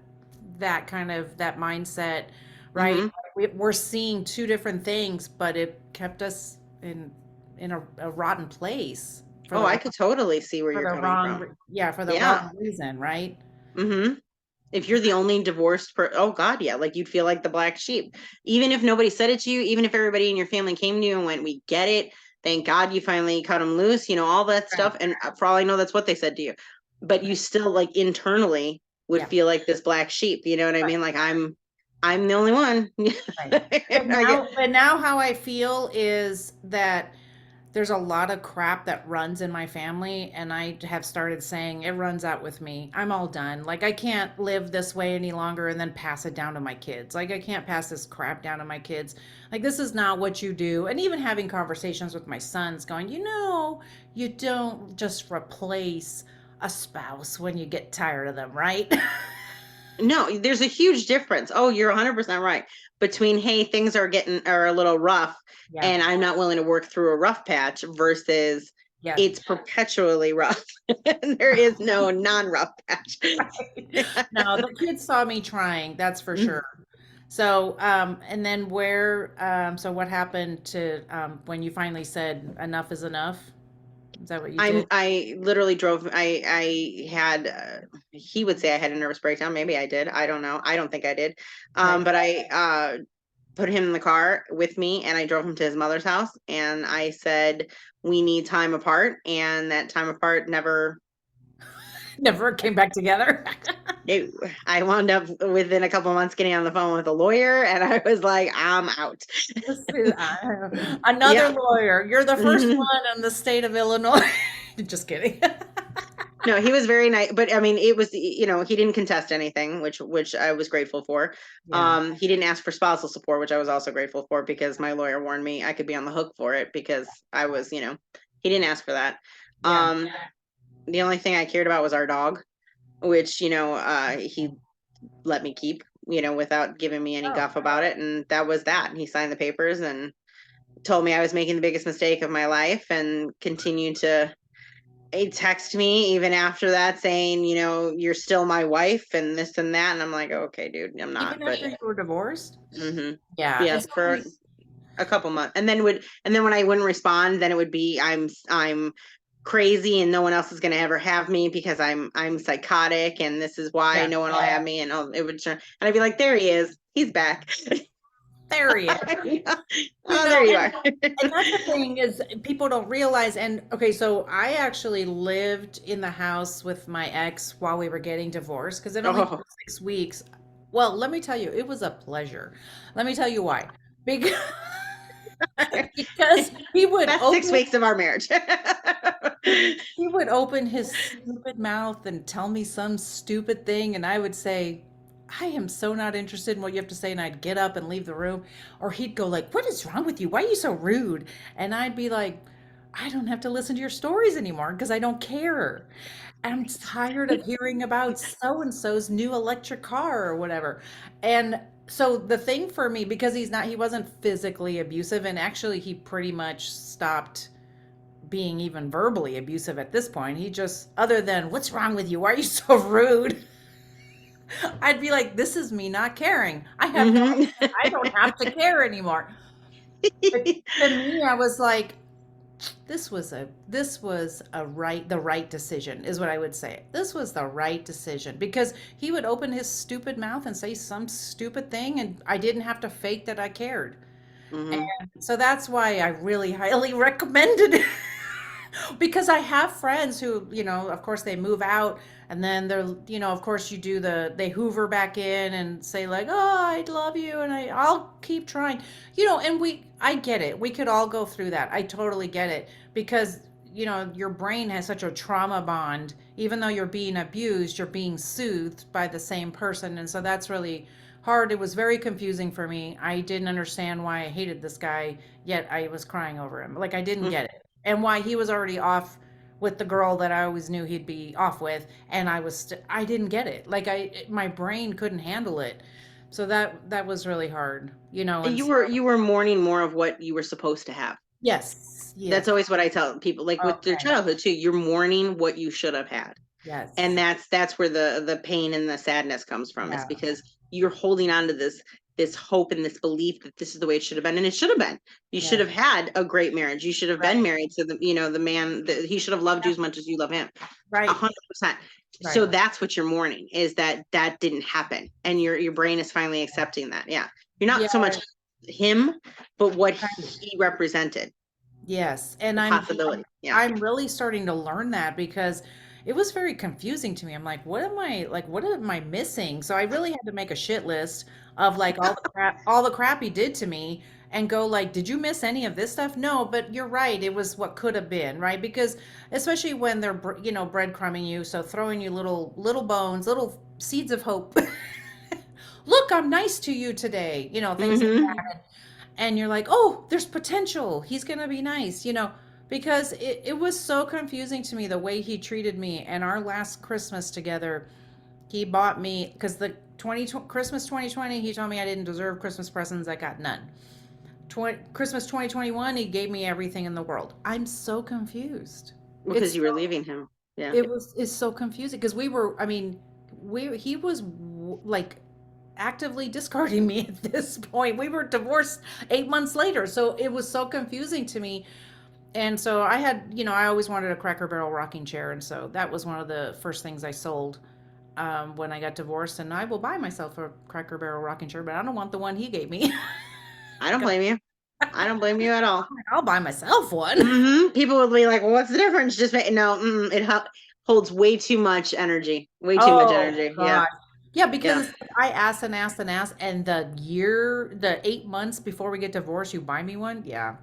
that mindset, right? Mm-hmm. We're seeing two different things, but it kept us in a rotten place Oh, I could totally see where for you're the coming from. yeah, for the Yeah. wrong reason, right? Mm-hmm. If you're the only divorced oh God, yeah, like you'd feel like the black sheep. Even if nobody said it to you, even if everybody in your family came to you and went, "We get it. Thank God you finally cut them loose," all that Right. stuff. And for all I know, that's what they said to you. But you still like internally would Yeah. feel like this black sheep. You know what I Right. mean? Like I'm the only one. Right. But I get, now how I feel is that there's a lot of crap that runs in my family, and I have started saying it runs out with me. I'm all done. Like I can't live this way any longer and then pass it down to my kids. Like I can't pass this crap down to my kids. Like this is not what you do. And even having conversations with my sons going, you don't just replace a spouse when you get tired of them, right? no, there's a huge difference. Oh, you're 100% right. Between, hey, things are a little rough Yeah. and I'm not willing to work through a rough patch versus Yeah. it's perpetually rough. There is no non-rough patch. No, the kids saw me trying, that's for sure. So, and then so what happened to, when you finally said enough is enough? Is that what you did? I literally drove. I had. He would say I had a nervous breakdown. Maybe I did. I don't know. I don't think I did. Right. But I put him in the car with me, and I drove him to his mother's house. And I said we need time apart, and that time apart never. Never came back together. No, I wound up within a couple months getting on the phone with a lawyer, and I was like, I'm out. Another Yeah. lawyer. You're the first Mhm. one in the state of Illinois. Just kidding. No, he was very nice, but I mean, it was, he didn't contest anything, which I was grateful for. Yeah. He didn't ask for spousal support, which I was also grateful for because my lawyer warned me I could be on the hook for it because I was, he didn't ask for that. Yeah. The only thing I cared about was our dog, which, he let me keep, without giving me any Oh. guff about it. And that was that. He signed the papers and told me I was making the biggest mistake of my life and continued to text me even after that saying, you're still my wife and this and that. And I'm like, okay, dude, I'm not. Even But after you were divorced? hmm Yeah. yeah, It's for always, a couple months. And then when I wouldn't respond, then it would be I'm crazy and no one else is going to ever have me because I'm psychotic and this is why yeah. no one will have me. And it would turn and I'd be like, there he is. He's back. There he is. Oh, there you are. And that's the thing is people don't realize. And okay, so I actually lived in the house with my ex while we were getting divorced because it only Oh, took 6 weeks. Well, let me tell you, it was a pleasure. Let me tell you why. Because, because that's 6 weeks of our marriage. he would open his stupid mouth and tell me some stupid thing, and I would say, I am so not interested in what you have to say, and I'd get up and leave the room. Or he'd go like, what is wrong with you? Why are you so rude? And I'd be like, I don't have to listen to your stories anymore because I don't care. I'm tired of hearing about so and so's new electric car or whatever. And so the thing for me, because he wasn't physically abusive, and actually he pretty much stopped being even verbally abusive at this point. He just, other than, what's wrong with you? Why are you so rude? I'd be like, this is me not caring. Mhm. I don't have to care anymore. But to me, I was like, the right decision is what I would say. This was the right decision because he would open his stupid mouth and say some stupid thing and I didn't have to fake that I cared. Mhm. So that's why I really highly recommended it. Because I have friends who, of course they move out and then they're, of course they hoover back in and say like, "Oh, I love you and I'll keep trying." And I get it. We could all go through that. I totally get it because, your brain has such a trauma bond. Even though you're being abused, you're being soothed by the same person. And so that's really hard. It was very confusing for me. I didn't understand why I hated this guy, yet I was crying over him. Like I didn't get it and why he was already off with the girl that I always knew he'd be off with, and I didn't get it. Like my brain couldn't handle it, so that was really hard, And And you were mourning more of what you were supposed to have. yes, That's yes, always what I tell people, like with their okay, childhood too. You're mourning what you should have had. And yes, that's where the pain and the sadness comes from, is yeah, because you're holding on to this hope and this belief that this is the way it should have been. And it should have been. You should yeah, have had a great marriage. You should have been right, married to the man that he should have loved you as much as you love him. A right, hundred percent. So right, that's what you're mourning, is that didn't happen. And your brain is finally accepting that. Yeah. You're not so much yeah, him, but what right. he represented, Yes, and the I'm possibility. Yeah. I'm really starting to learn that because it was very confusing to me. I'm like, what am I missing? So I really had to make a shit list of like all the crap he did to me and go like, did you miss any of this stuff? No, but you're right. It was what could have been, right? Because especially when they're breadcrumbing you, so throwing you little bones, little seeds of hope. Look, I'm nice to you today, things like Hmm. that. And you're like, oh, there's potential. He's going to be nice, because it was so confusing to me the way he treated me. And our last Christmas together, he bought me, because Christmas 2020, he told me I didn't deserve Christmas presents. I got none. Christmas 2021, he gave me everything in the world. I'm so confused. Because It's you were leaving him. Yeah. it's so confusing because I mean, he was like actively discarding me at this point. We were divorced 8 months later. So it was so confusing to me. And so I had, I always wanted a Cracker Barrel rocking chair. And so that was one of the first things I sold when I got divorced. And I will buy myself a Cracker Barrel rocking chair, but I don't want the one he gave me. I don't blame you. I don't blame you at all. I'll buy myself one. People will be like, well, "What's the difference?" Just no, it holds way too much energy. Way too much Oh, energy. Yeah, God. Yeah, yeah. because I asked and asked and asked, and the 8 months before we get divorced, you buy me one. Yeah,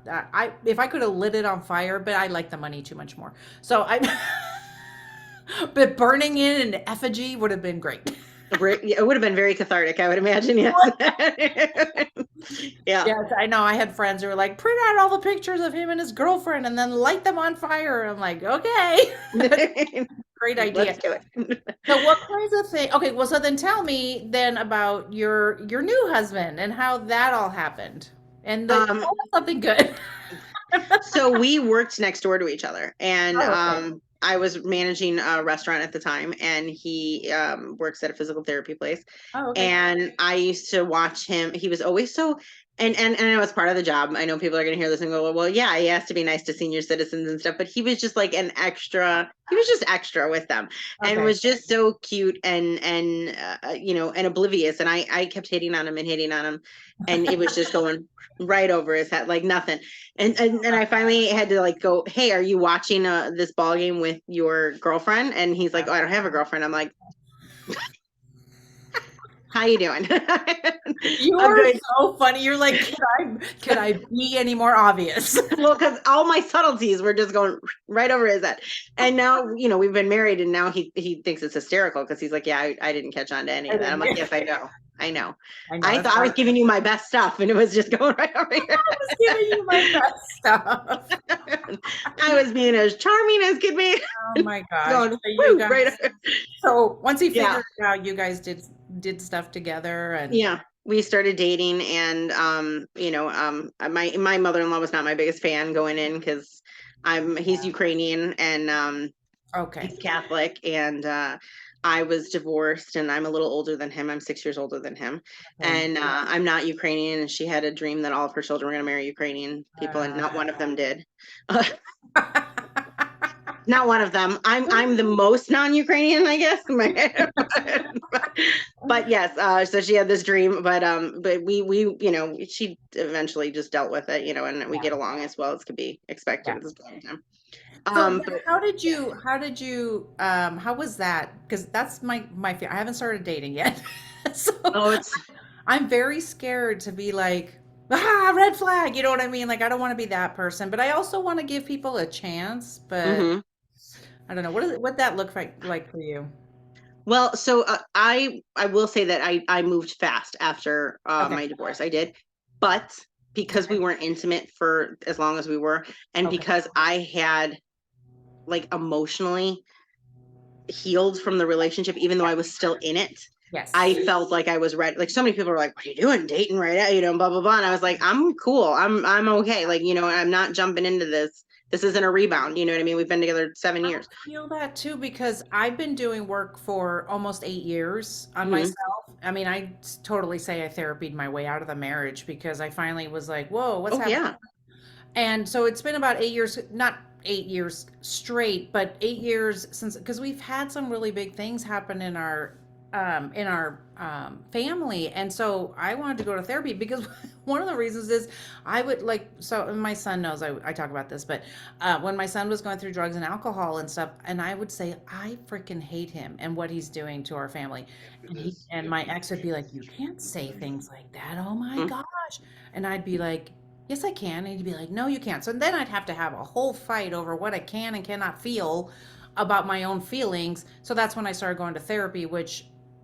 if I could have lit it on fire, but I like the money too much more. So I, But burning in an effigy would have been great. It would have been very cathartic, I would imagine. Yes. Yeah. Yes, I know. I had friends who were like, print out all the pictures of him and his girlfriend and then light them on fire. I'm like, okay. Great idea. Let's do it. So what kinds of things? Okay, well, so then tell me then about your new husband and how that all happened. And tell us something good. So we worked next door to each other, and Oh, okay. I was managing a restaurant at the time, and he works at a physical therapy place. Oh, okay. And I used to watch him. He was always so, and I know it's part of the job. I know people are going to hear this and go, well, yeah, he has to be nice to senior citizens and stuff. But he was just like an extra. He was just extra with them, and Okay. was just so cute and oblivious. And I kept hitting on him and hitting on him, and it was just going right over his head like nothing. And I finally had to like go, hey, are you watching this ball game with your girlfriend? And he's like, oh, I don't have a girlfriend. I'm like, how you doing? You I'm are good. so funny. You're like, could I be any more obvious? Well, because all my subtleties were just going right over his head. And now, we've been married, and now he thinks it's hysterical because he's like, yeah, I didn't catch on to any I of that. I'm like, didn't. yes, I know. I know. I know. I That's thought I was why giving you my best stuff, and it was just going right over here. I was giving you my best stuff. I was being as charming as could be. Oh my gosh. Going, So you woo, guys, right. so once he Yeah. figured it out, you guys did stuff together and Yeah, we started dating, and my mother-in-law was not my biggest fan going in because he's Ukrainian, and okay. he's Catholic, and I was divorced, and I'm a little older than him. I'm 6 years older than him, Okay. and I'm not Ukrainian, and she had a dream that all of her children were going to marry Ukrainian people, and not one of them did. Not one of them. I'm the most non-Ukrainian, I guess. But yes, so she had this dream, but we she eventually just dealt with it, and we Yeah. get along as well as could be expected Yeah. at this point in time. So But how was that? Because that's my fear. I haven't started dating yet. So oh, it's I'm very scared to be like, red flag. You know what I mean? Like I don't want to be that person, but I also want to give people a chance. But mhm. I don't know what that look like for you. Well, so I will say that I moved fast after Okay. my divorce. I did, but because we Okay. weren't intimate for as long as we were, and Okay. because I had like emotionally healed from the relationship, even though Yeah. I was still in it. I Yes. felt like I was ready. Like so many people were like, "What are you doing, dating right now?" Blah blah blah. And I was like, "I'm cool. I'm okay. Like, I'm not jumping into this. This isn't a rebound. You know what I mean? We've been together 7 years." I feel that too because I've been doing work for almost 8 years on Hmm. myself. I mean, totally say I therapied my way out of the marriage because I finally was like, whoa, what's Oh happening? yeah. And so it's been about 8 years, not 8 years straight, but 8 years since because we've had some really big things happen in our family. And so I wanted to go to therapy because one of the reasons is I would like so and my son knows I talk about this, but when my son was going through drugs and alcohol and stuff, and I would say I freaking hate him and what he's doing to our family. And my ex would be like, "You can't say things like that. Oh my Mhm. gosh." And I'd be like, yes, I can. And he'd be like, no, you can't. So then I'd have to have a whole fight over what I can and cannot feel about my own feelings. So that's when I started going to therapy,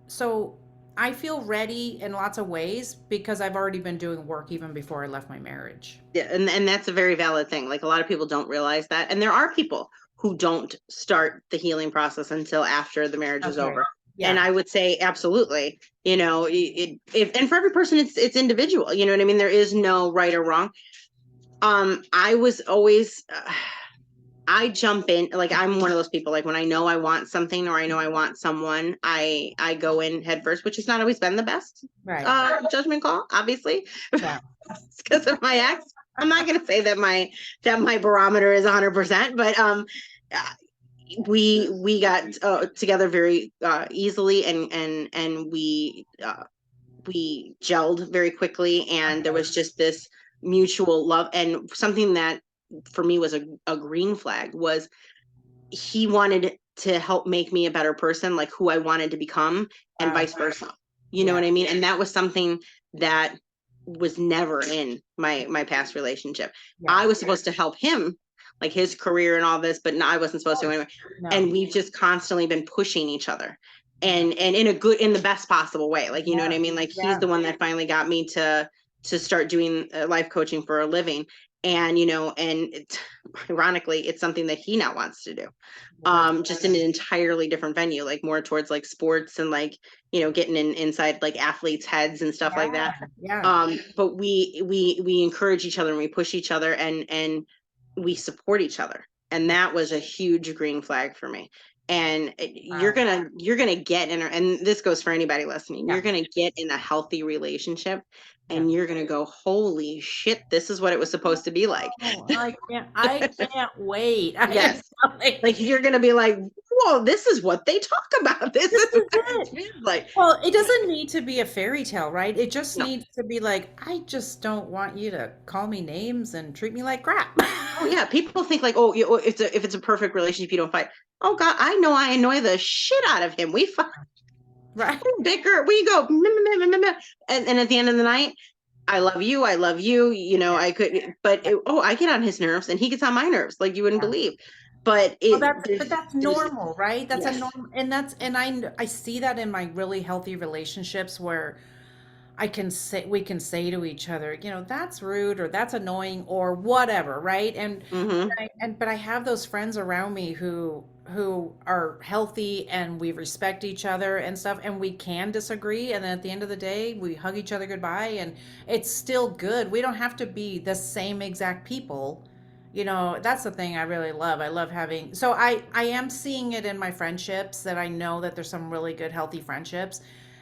so I feel ready in lots of ways because I've already been doing work even before I left my marriage. Yeah, and that's a very valid thing. Like a lot of people don't realize that, and there are people who don't start the healing process until after the marriage is Okay. over. And Yeah. I would say absolutely. And for every person, it's individual. You know what I mean? There is no right or wrong. I was always. I jump in, like I'm one of those people, like when I know I want something or I know I want someone, I go in head first, which has not always been the best Right. judgment call, obviously. Yeah. It's because of my ex. I'm not going to say that my barometer is 100%, but uh, we got together very easily, and we gelled very quickly, and there Okay. was just this mutual love. And something that for me was a green flag was he wanted to help make me a better person, like who I wanted to become, and Wow. vice versa. You know Yeah. what I mean? And that was something that was never in my past relationship. Yeah. I was supposed to help him like his career and all this, but no, I wasn't supposed to anyway. No. And we've just constantly been pushing each other, and in the best possible way. Like, you know what I mean? Like, he's the one that finally got me to start doing life coaching for a living. And, ironically, it's something that he now wants to do. Just in an entirely different venue, like more towards like sports and like, getting inside like athletes' heads and stuff like that. But we encourage each other and we push each other, and we support each other. And that was a huge green flag for me. And you're gonna get in, and this goes for anybody listening, you're gonna get in a healthy relationship, and you're gonna go, holy shit, this is what it was supposed to be like. I can't wait. Yes. Like, you're gonna be like, whoa, this is what they talk about. This is what it feels like. Well, it doesn't need to be a fairy tale, right? It just needs to be like, I just don't want you to call me names and treat me like crap. Oh yeah, people think like, oh, if it's a perfect relationship, you don't fight. Oh God, I know I annoy the shit out of him. We fight, right? We bicker, we go, and at the end of the night, I love you. I could, but I get on his nerves, and he gets on my nerves, like you wouldn't believe. But that's normal, right? That's a normal, and I see that in my really healthy relationships where we can say to each other, that's rude or that's annoying or whatever, right? And but I have those friends around me who are healthy, and we respect each other and stuff, and we can disagree, and then at the end of the day we hug each other goodbye, and it's still good. We don't have to be the same exact people. That's the thing I really love. I love having, so I am seeing it in my friendships, that I know that there's some really good healthy friendships,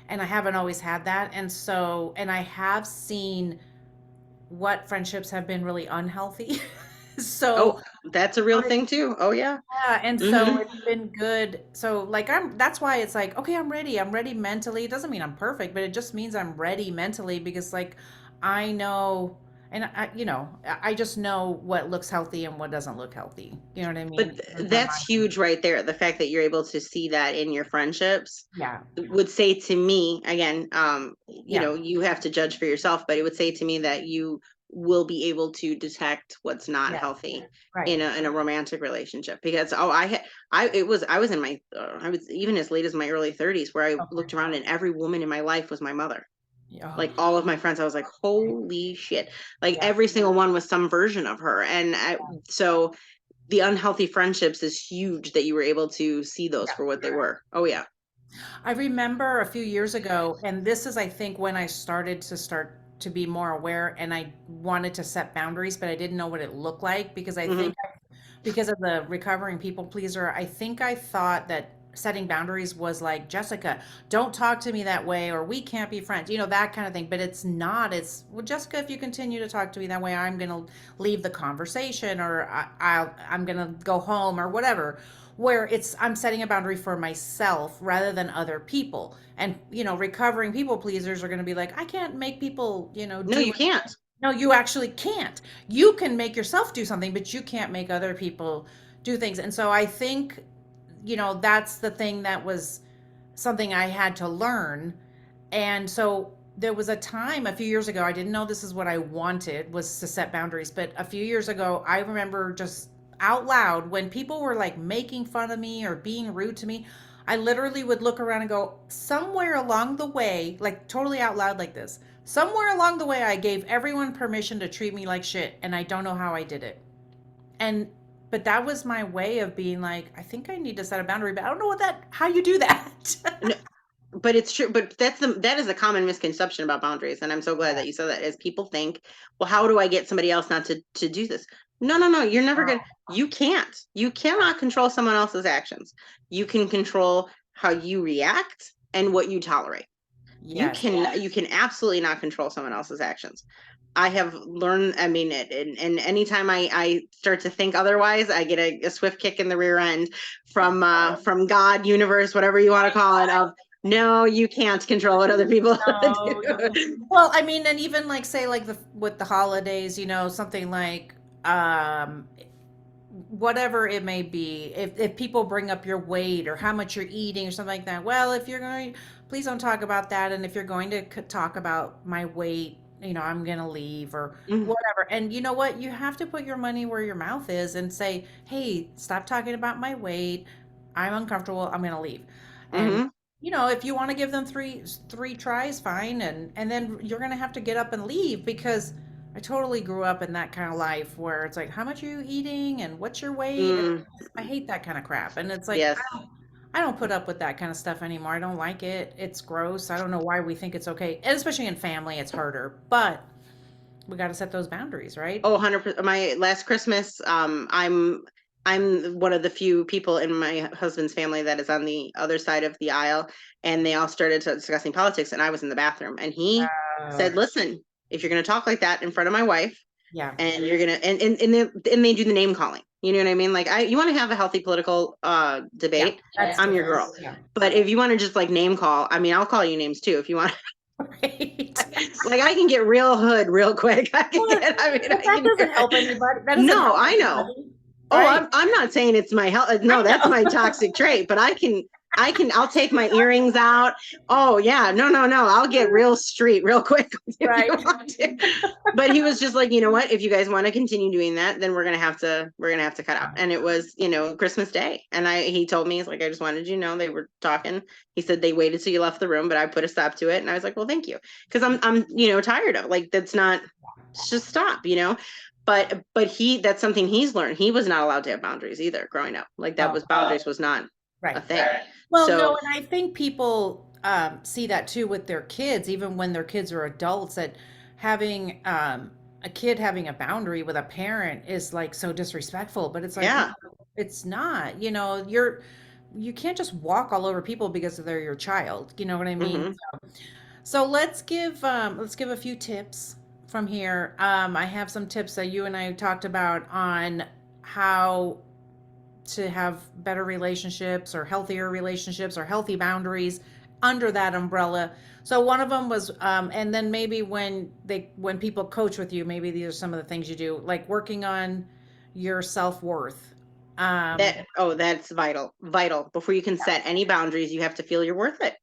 and I haven't always had that. And I have seen what friendships have been really unhealthy. So that's a real thing too. Oh yeah. Yeah. And so it's been good. So like, that's why it's like, okay, I'm ready mentally. It doesn't mean I'm perfect, but it just means I'm ready mentally, because like, I know, and I just know what looks healthy and what doesn't look healthy. You know what I mean? But that's huge right there. The fact that you're able to see that in your friendships would say to me, again, you have to judge for yourself, but it would say to me that you will be able to detect what's not healthy in a romantic relationship. Because I was in my I was even as late as my early 30s, where I looked around and every woman in my life was my mother. Like all of my friends, I was like, holy shit. Like every single one was some version of her. And so the unhealthy friendships is huge, that you were able to see those for what they were. Oh yeah. I remember a few years ago, and this is, I think, when I started to be more aware, and I wanted to set boundaries, but I didn't know what it looked like, because I think because of the recovering people pleaser, I think I thought that setting boundaries was like, Jessica, don't talk to me that way, or we can't be friends, that kind of thing. But it's not. It's, well, Jessica, if you continue to talk to me that way, I'm going to leave the conversation, or I'm going to go home, or whatever. Where I'm setting a boundary for myself rather than other people. And, recovering people pleasers are going to be like, I can't make people, no, you can't. No, you actually can't. You can make yourself do something, but you can't make other people do things. And so I think, that's the thing that was something I had to learn. And so there was a time a few years ago, I didn't know this is what I wanted, was to set boundaries. But a few years ago, I remember just out loud, when people were like making fun of me or being rude to me, I literally would look around and go, somewhere along the way, like totally out loud like this, somewhere along the way, I gave everyone permission to treat me like shit. And I don't know how I did it. But that was my way of being like, I think I need to set a boundary, but I don't know how you do that. No, but it's true. But that is a common misconception about boundaries. And I'm so glad that you said that, as people think, well, how do I get somebody else not to do this? No. You're never going to, you cannot control someone else's actions. You can control how you react and what you tolerate. You can absolutely not control someone else's actions. I have learned, and anytime I start to think otherwise, I get a swift kick in the rear end from God, universe, whatever you want to call it, of, no, you can't control what other people do. Well, and even like, say, like with the holidays, something like, whatever it may be, if people bring up your weight or how much you're eating or something like that, well, if you're going, please don't talk about that. And if you're going to talk about my weight, I'm going to leave or Mm-hmm. whatever. And you know what? You have to put your money where your mouth is and say, hey, stop talking about my weight. I'm uncomfortable. I'm going to leave. And Mm-hmm. if you want to give them three tries, fine. And then you're going to have to get up and leave, because I totally grew up in that kind of life where it's like, how much are you eating and what's your weight? And Mm, I hate that kind of crap. And it's like, yes. I don't put up with that kind of stuff anymore. I don't like it. It's gross. I don't know why we think it's okay. And especially in family, it's harder. But we got to set those boundaries, right? Oh, 100%. My last Christmas, I'm one of the few people in my husband's family that is on the other side of the aisle, and they all started discussing politics, and I was in the bathroom, and he Oh, said, "Listen, if you're going to talk like that in front of my wife, yeah. and you're gonna and they do the name calling, you know what I mean? Like, you want to have a healthy political Yeah. debate, That's I'm your different. girl. Yeah. But if you want to just like name call, I mean, I'll call you names too if you want. Right. Like, I can get real hood real quick. I can Well, get, I mean, but I that can doesn't get, help anybody. That doesn't no, help I know. anybody. Oh, Right. I'm not saying it's my health. No, I that's know. my toxic trait, but I'll take my earrings out. Oh yeah, no. I'll get real street real quick if you Right. want to. But he was just like, you know what? If you guys want to continue doing that, then we're gonna have to cut out. And it was, Christmas Day. And he told me, he's like, I just wanted you to know they were talking. He said they waited till you left the room, but I put a stop to it. And I was like, well, thank you. Because I'm tired of, like, that's not, just stop. But that's something he's learned. He was not allowed to have boundaries either growing up. Like, that Oh, was, boundaries was not a right. thing. Well, So no, and I think people see that too with their kids, even when their kids are adults, that having a kid having a boundary with a parent is like so disrespectful. But it's like, no, yeah. it's not. You can't just walk all over people because they're your child. You know what I mean? Hmm. So let's give a few tips from here. I have some tips that you and I talked about on how to have better relationships or healthier relationships or healthy boundaries under that umbrella. So one of them was, and then maybe when people coach with you, maybe these are some of the things you do, like working on your self-worth. Um, That's vital. Before you can set any boundaries, you have to feel you're worth it.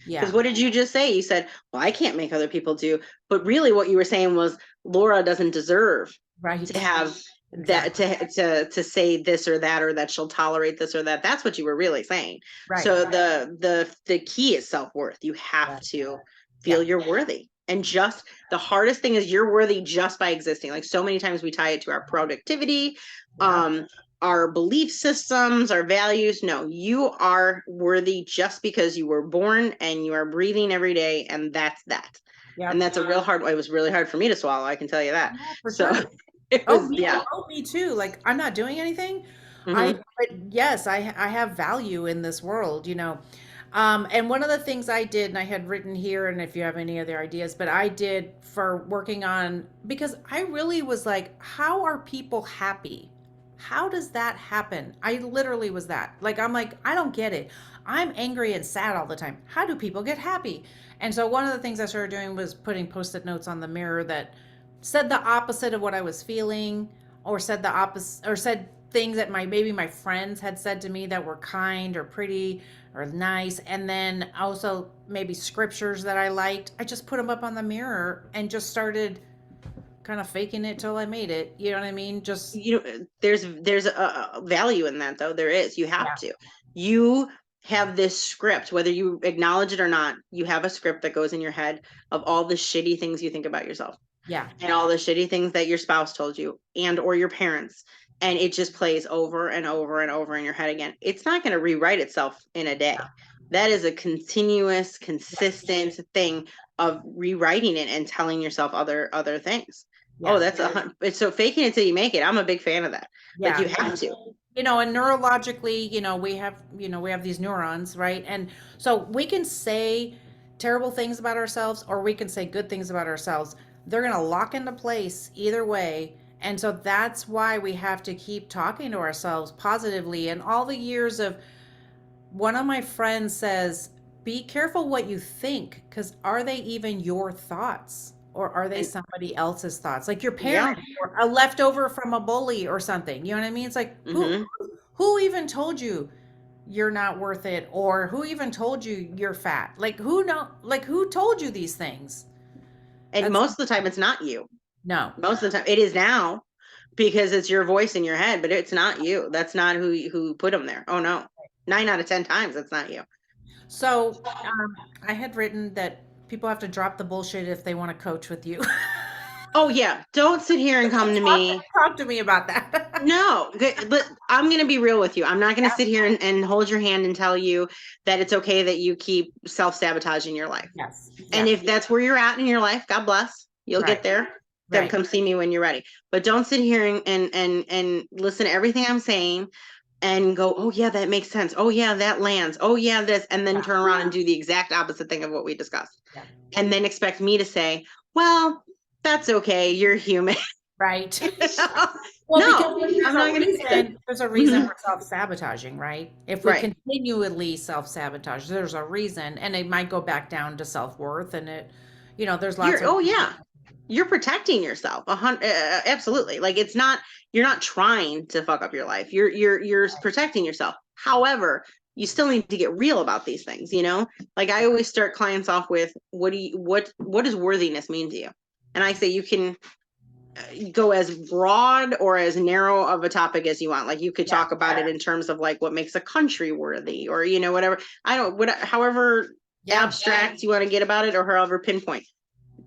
Because yeah, what did you just say? You said, well, I can't make other people do. But really what you were saying was, Laura doesn't deserve to right. have that, Exactly. to say this or that she'll tolerate this or that. That's what you were really saying. Right. So the key is self-worth. You have Yeah. to Yeah. feel you're worthy. And just the hardest thing is you're worthy just by existing. Like, so many times we tie it to our productivity, Yeah. our belief systems, our values. No, you are worthy just because you were born and you are breathing every day, and that's that. And Yep. that's it was really hard for me to swallow, I can tell you that. Yeah, for So sure. it Oh, was, me, yeah. me too. Like, I'm not doing anything. Hmm. But yes, I have value in this world. And one of the things I did, and I had written here, and if you have any other ideas, but I did for working on, because I really was like, how are people happy? How does that happen? I literally was that. Like, I'm like, I don't get it. I'm angry and sad all the time. How do people get happy? And so one of the things I started doing was putting post-it notes on the mirror that said the opposite of what I was feeling, or said the opposite, or said things that maybe my friends had said to me that were kind or pretty or nice, and then also maybe scriptures that I liked. I just put them up on the mirror and just started kind of faking it till I made it. You know what I mean? Just There's a value in that, though. There is. You have yeah, to. You have this script, whether you acknowledge it or not. You have a script that goes in your head of all the shitty things you think about yourself, yeah, and all the shitty things that your spouse told you, and or your parents, and it just plays over and over and over in your head again. It's not going to rewrite itself in a day. That is a continuous, yes, consistent thing of rewriting it and telling yourself other things. Oh, yeah, it's so faking it till you make it. I'm a big fan of that. Like, you yeah. have to. And neurologically, we have these neurons, right? And so we can say terrible things about ourselves, or we can say good things about ourselves. They're going to lock into place either way. And so that's why we have to keep talking to ourselves positively. And all the years of, one of my friends says, be careful what you think, because are they even your thoughts? Or are they And somebody else's thoughts? Like your yeah. parent, or a leftover from a bully or something. You know what I mean? It's like, who Hmm. who even told you you're not worth it? Or who even told you you're fat? Like, who told you these things? And most of the time it's not you. No. Most of the time it is now, because it's your voice in your head, but it's not you. That's not who put them there. Oh no. 9 out of 10 times that's not you. So I had written that people have to drop the bullshit if they want to coach with you. Oh yeah. Don't sit here and come to me. Talk to me about that. No, but I'm going to be real with you. I'm not going to sit here and hold your hand and tell you that it's okay that you keep self-sabotaging your life. Yes. And if that's where you're at in your life, God bless, you'll get there. Then Right. come see me when you're ready. But don't sit here and listen to everything I'm saying and go, oh yeah, that makes sense. Oh yeah, that lands. Oh yeah, this, and then turn around and do the exact opposite thing of what we discussed. Yeah. And then expect me to say, well, that's okay. You're human. Right. Well, No, because I'm not going to say that. there's a reason we're self-sabotaging, right? If we Right. continually self-sabotage, there's a reason, and it might go back down to self-worth, and there's lots of. Oh yeah, you're protecting yourself. Absolutely. Like you're not trying to fuck up your life. You're protecting yourself. However, you still need to get real about these things. Like I always start clients off with, what does worthiness mean to you? And I say you can go as broad or as narrow of a topic as you want. Like you could talk about it in terms of like what makes a country worthy, or whatever. However abstract you want to get about it, or however pinpoint.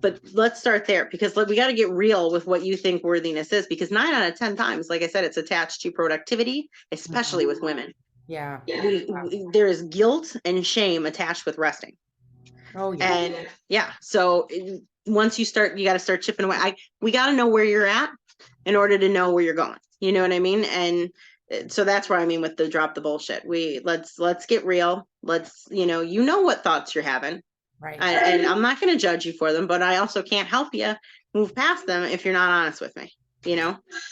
But let's start there, because we got to get real with what you think worthiness is, because 9 out of 10 times, like I said, it's attached to productivity, especially with women. Yeah. There is guilt and shame attached with resting. Oh yeah. And yeah, so once you got to start chipping away. We got to know where you're at in order to know where you're going. You know what I mean? And so that's what I mean with the drop the bullshit. Let's get real. Let's, what thoughts you're having. Right. And I'm not going to judge you for them, but I also can't help you move past them if you're not honest with me.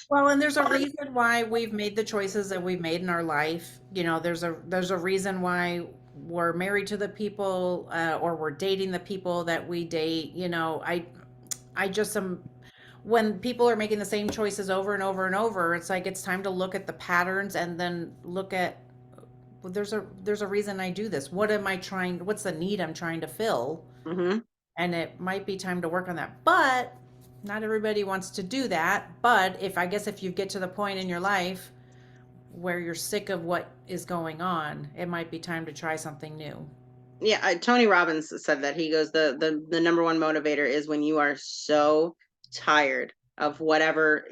Well, and there's a reason why we've made the choices that we've made in our life. There's a reason why we're married to the people, or we're dating the people that we date. I just am. When people are making the same choices over and over and over, it's like it's time to look at the patterns and then look at, well, there's a reason I do this. What am I trying? What's the need I'm trying to fill? Mm-hmm. And it might be time to work on that. But not everybody wants to do that. But if you get to the point in your life where you're sick of what is going on, it might be time to try something new. Yeah, Tony Robbins said that. He goes, the number one motivator is when you are so tired of whatever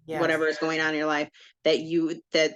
whatever is going on in your life, that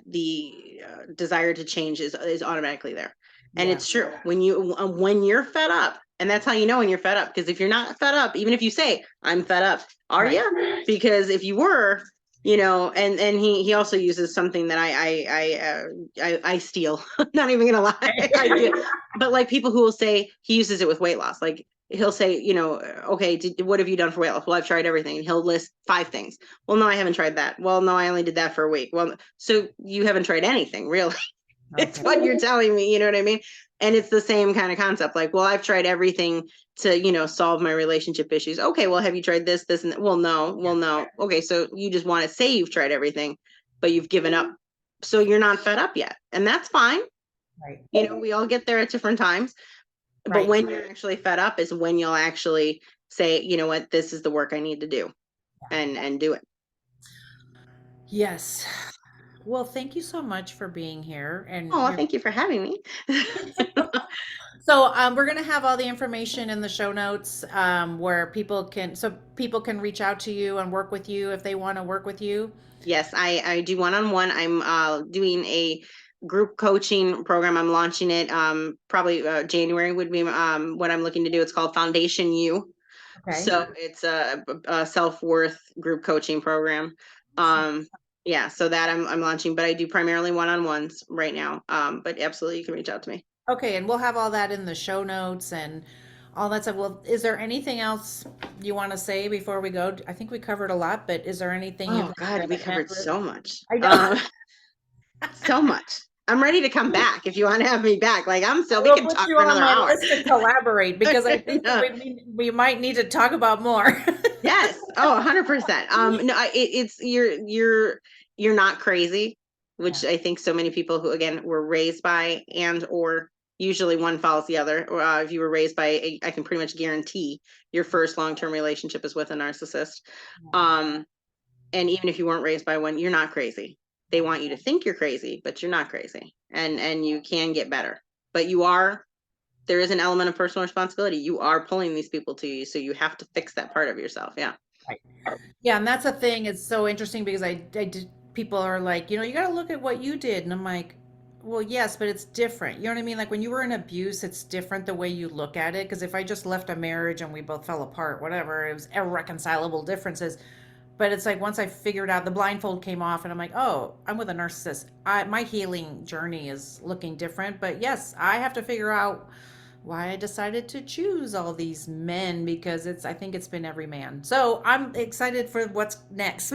the desire to change is automatically there. And it's true when you're fed up. And that's how you know when you're fed up, because if you're not fed up, even if you say I'm fed up, are you? Because if you were, and he also uses something that I steal. Not even gonna lie, I do. But like people who will say, he uses it with weight loss. Like he'll say, okay, what have you done for weight loss? Well, I've tried everything. And he'll list 5 things. Well, no, I haven't tried that. Well, no, I only did that for a week. Well, so you haven't tried anything, really. It's what you're telling me. You know what I mean? And it's the same kind of concept. Like, well, I've tried everything to, solve my relationship issues. Okay, well, have you tried this, and that? Well, no. Okay, so you just want to say you've tried everything, but you've given up. So you're not fed up yet. And that's fine. Right. We all get there at different times. But when you're actually fed up is when you'll actually say, you know what, this is the work I need to do, and do it. Yes. Well, thank you so much for being here. And thank you for having me. So we're going to have all the information in the show notes, where people can reach out to you and work with you if they want to work with you. Yes, I do one-on-one. I'm doing a group coaching program. I'm launching it probably January would be what I'm looking to do. It's called Foundation You. Okay. So it's a self-worth group coaching program. Yeah, so that I'm launching, but I do primarily one-on-ones right now. But absolutely, you can reach out to me. Okay, and we'll have all that in the show notes and all that stuff. Well, is there anything else you want to say before we go? I think we covered a lot, but is there anything? Oh God, we covered so much. I know. So much. I'm ready to come back if you want to have me back. Like we can talk for another hour. List to collaborate, because I think we might need to talk about more. Yes. Oh, 100%. No, it's you're not crazy, which I think so many people who again were raised by and or Usually one follows the other. Or if you were raised by I can pretty much guarantee your first long-term relationship is with a narcissist. And even if you weren't raised by one, you're not crazy. They want you to think you're crazy, but you're not crazy. And you can get better. But there is an element of personal responsibility. You are pulling these people to you, so you have to fix that part of yourself. Yeah. Right. Yeah, and that's the thing. It's so interesting because I did. People are like, you got to look at what you did, and I'm like, well, yes, but it's different. You know what I mean? Like when you were in abuse, it's different the way you look at it. Because if I just left a marriage and we both fell apart, whatever, it was irreconcilable differences. But it's like once I figured out the blindfold came off, and I'm like, oh, I'm with a narcissist. My healing journey is looking different. But yes, I have to figure out why I decided to choose all these men because I think it's been every man. So I'm excited for what's next.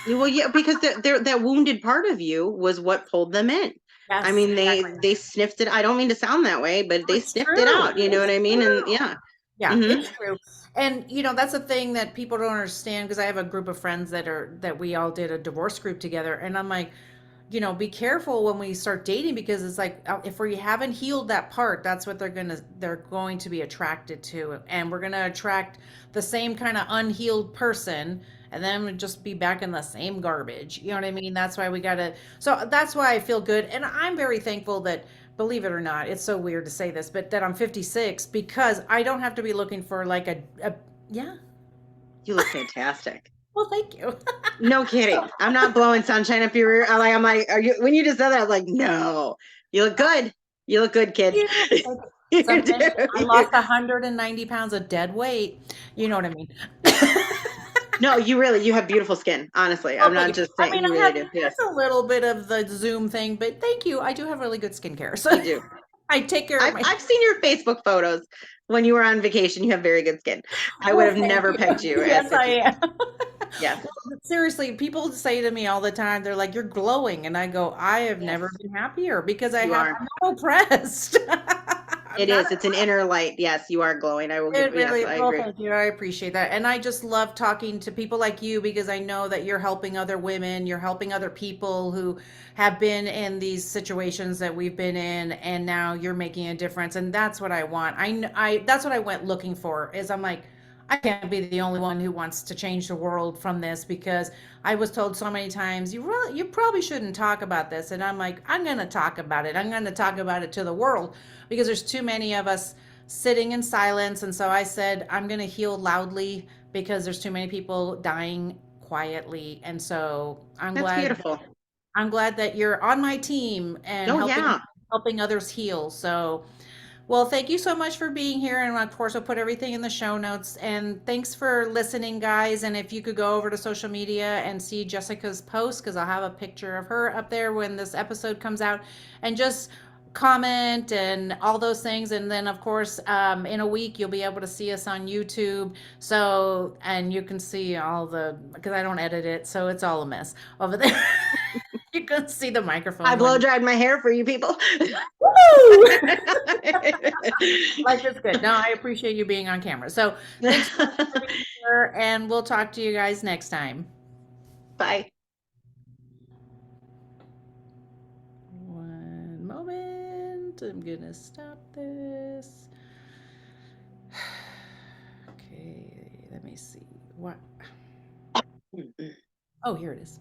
Well, yeah, because that wounded part of you was what pulled them in. Yes, I mean, exactly. they sniffed it. I don't mean to sound that way, but they It's sniffed it true. out. You know what It's I mean? And true. yeah. Yeah, Hmm. it's true. And that's a thing that people don't understand because I have a group of friends that we all did a divorce group together, and I'm like, be careful when we start dating because it's like if we haven't healed that part, that's what they're going to be attracted to, and we're gonna attract the same kind of unhealed person, and then we'll just be back in the same garbage. You know what I mean? That's why we gotta. So that's why I feel good, and I'm very thankful that. Believe it or not, it's so weird to say this, but that I'm 56 because I don't have to be looking for like a yeah. You look fantastic. Well, thank you. No kidding. I'm not blowing sunshine up your rear. I'm like, are you? When you just said that, I was like, no. You look good. You look good, kid. You Something I do. lost 190 pounds of dead weight. You know what I mean? No, you have beautiful skin. Honestly, I'm Well, not thank you. just I saying. mean, You I really have do. Yes, just a little bit of the Zoom thing, but thank you. I do have really good skincare, so you do. I take care of my. I've seen your Facebook photos when you were on vacation. You have very good skin. I would Well, have thank never you. pegged you at Yes, I 56. am. Yes, Seriously, people say to me all the time, they're like, "You're glowing," and I go, "I have yes, never been happier because you are. I'm not oppressed. I'm It not." is. It's an inner light. Yes, you are glowing. I will give. It Yes, really, I well, agree. thank you. I appreciate that. And I just love talking to people like you because I know that you're helping other women, you're helping other people who have been in these situations that we've been in, and now you're making a difference. And that's what I want. That's what I went looking for is I'm like, I can't be the only one who wants to change the world from this because I was told so many times, you probably shouldn't talk about this. And I'm like, I'm going to talk about it. I'm going to talk about it to the world because there's too many of us sitting in silence. And so I said, I'm going to heal loudly because there's too many people dying quietly. And so That's beautiful. I'm glad that you're on my team and Oh yeah. helping others heal. So, well, thank you so much for being here. And of course, I'll put everything in the show notes. And thanks for listening, guys. And if you could go over to social media and see Jessica's post, because I'll have a picture of her up there when this episode comes out, and just comment and all those things. And then, of course, in a week, you'll be able to see us on YouTube. So, and you can see because I don't edit it. So it's all a mess over there. You can see the I microphone blow when. dried my hair for you people. Woo! Life is good. No, I appreciate you being on camera. So thanks so much for being here, and we'll talk to you guys next time. Bye. One moment. I'm gonna stop this. Okay, let me see. What? Oh, here it is.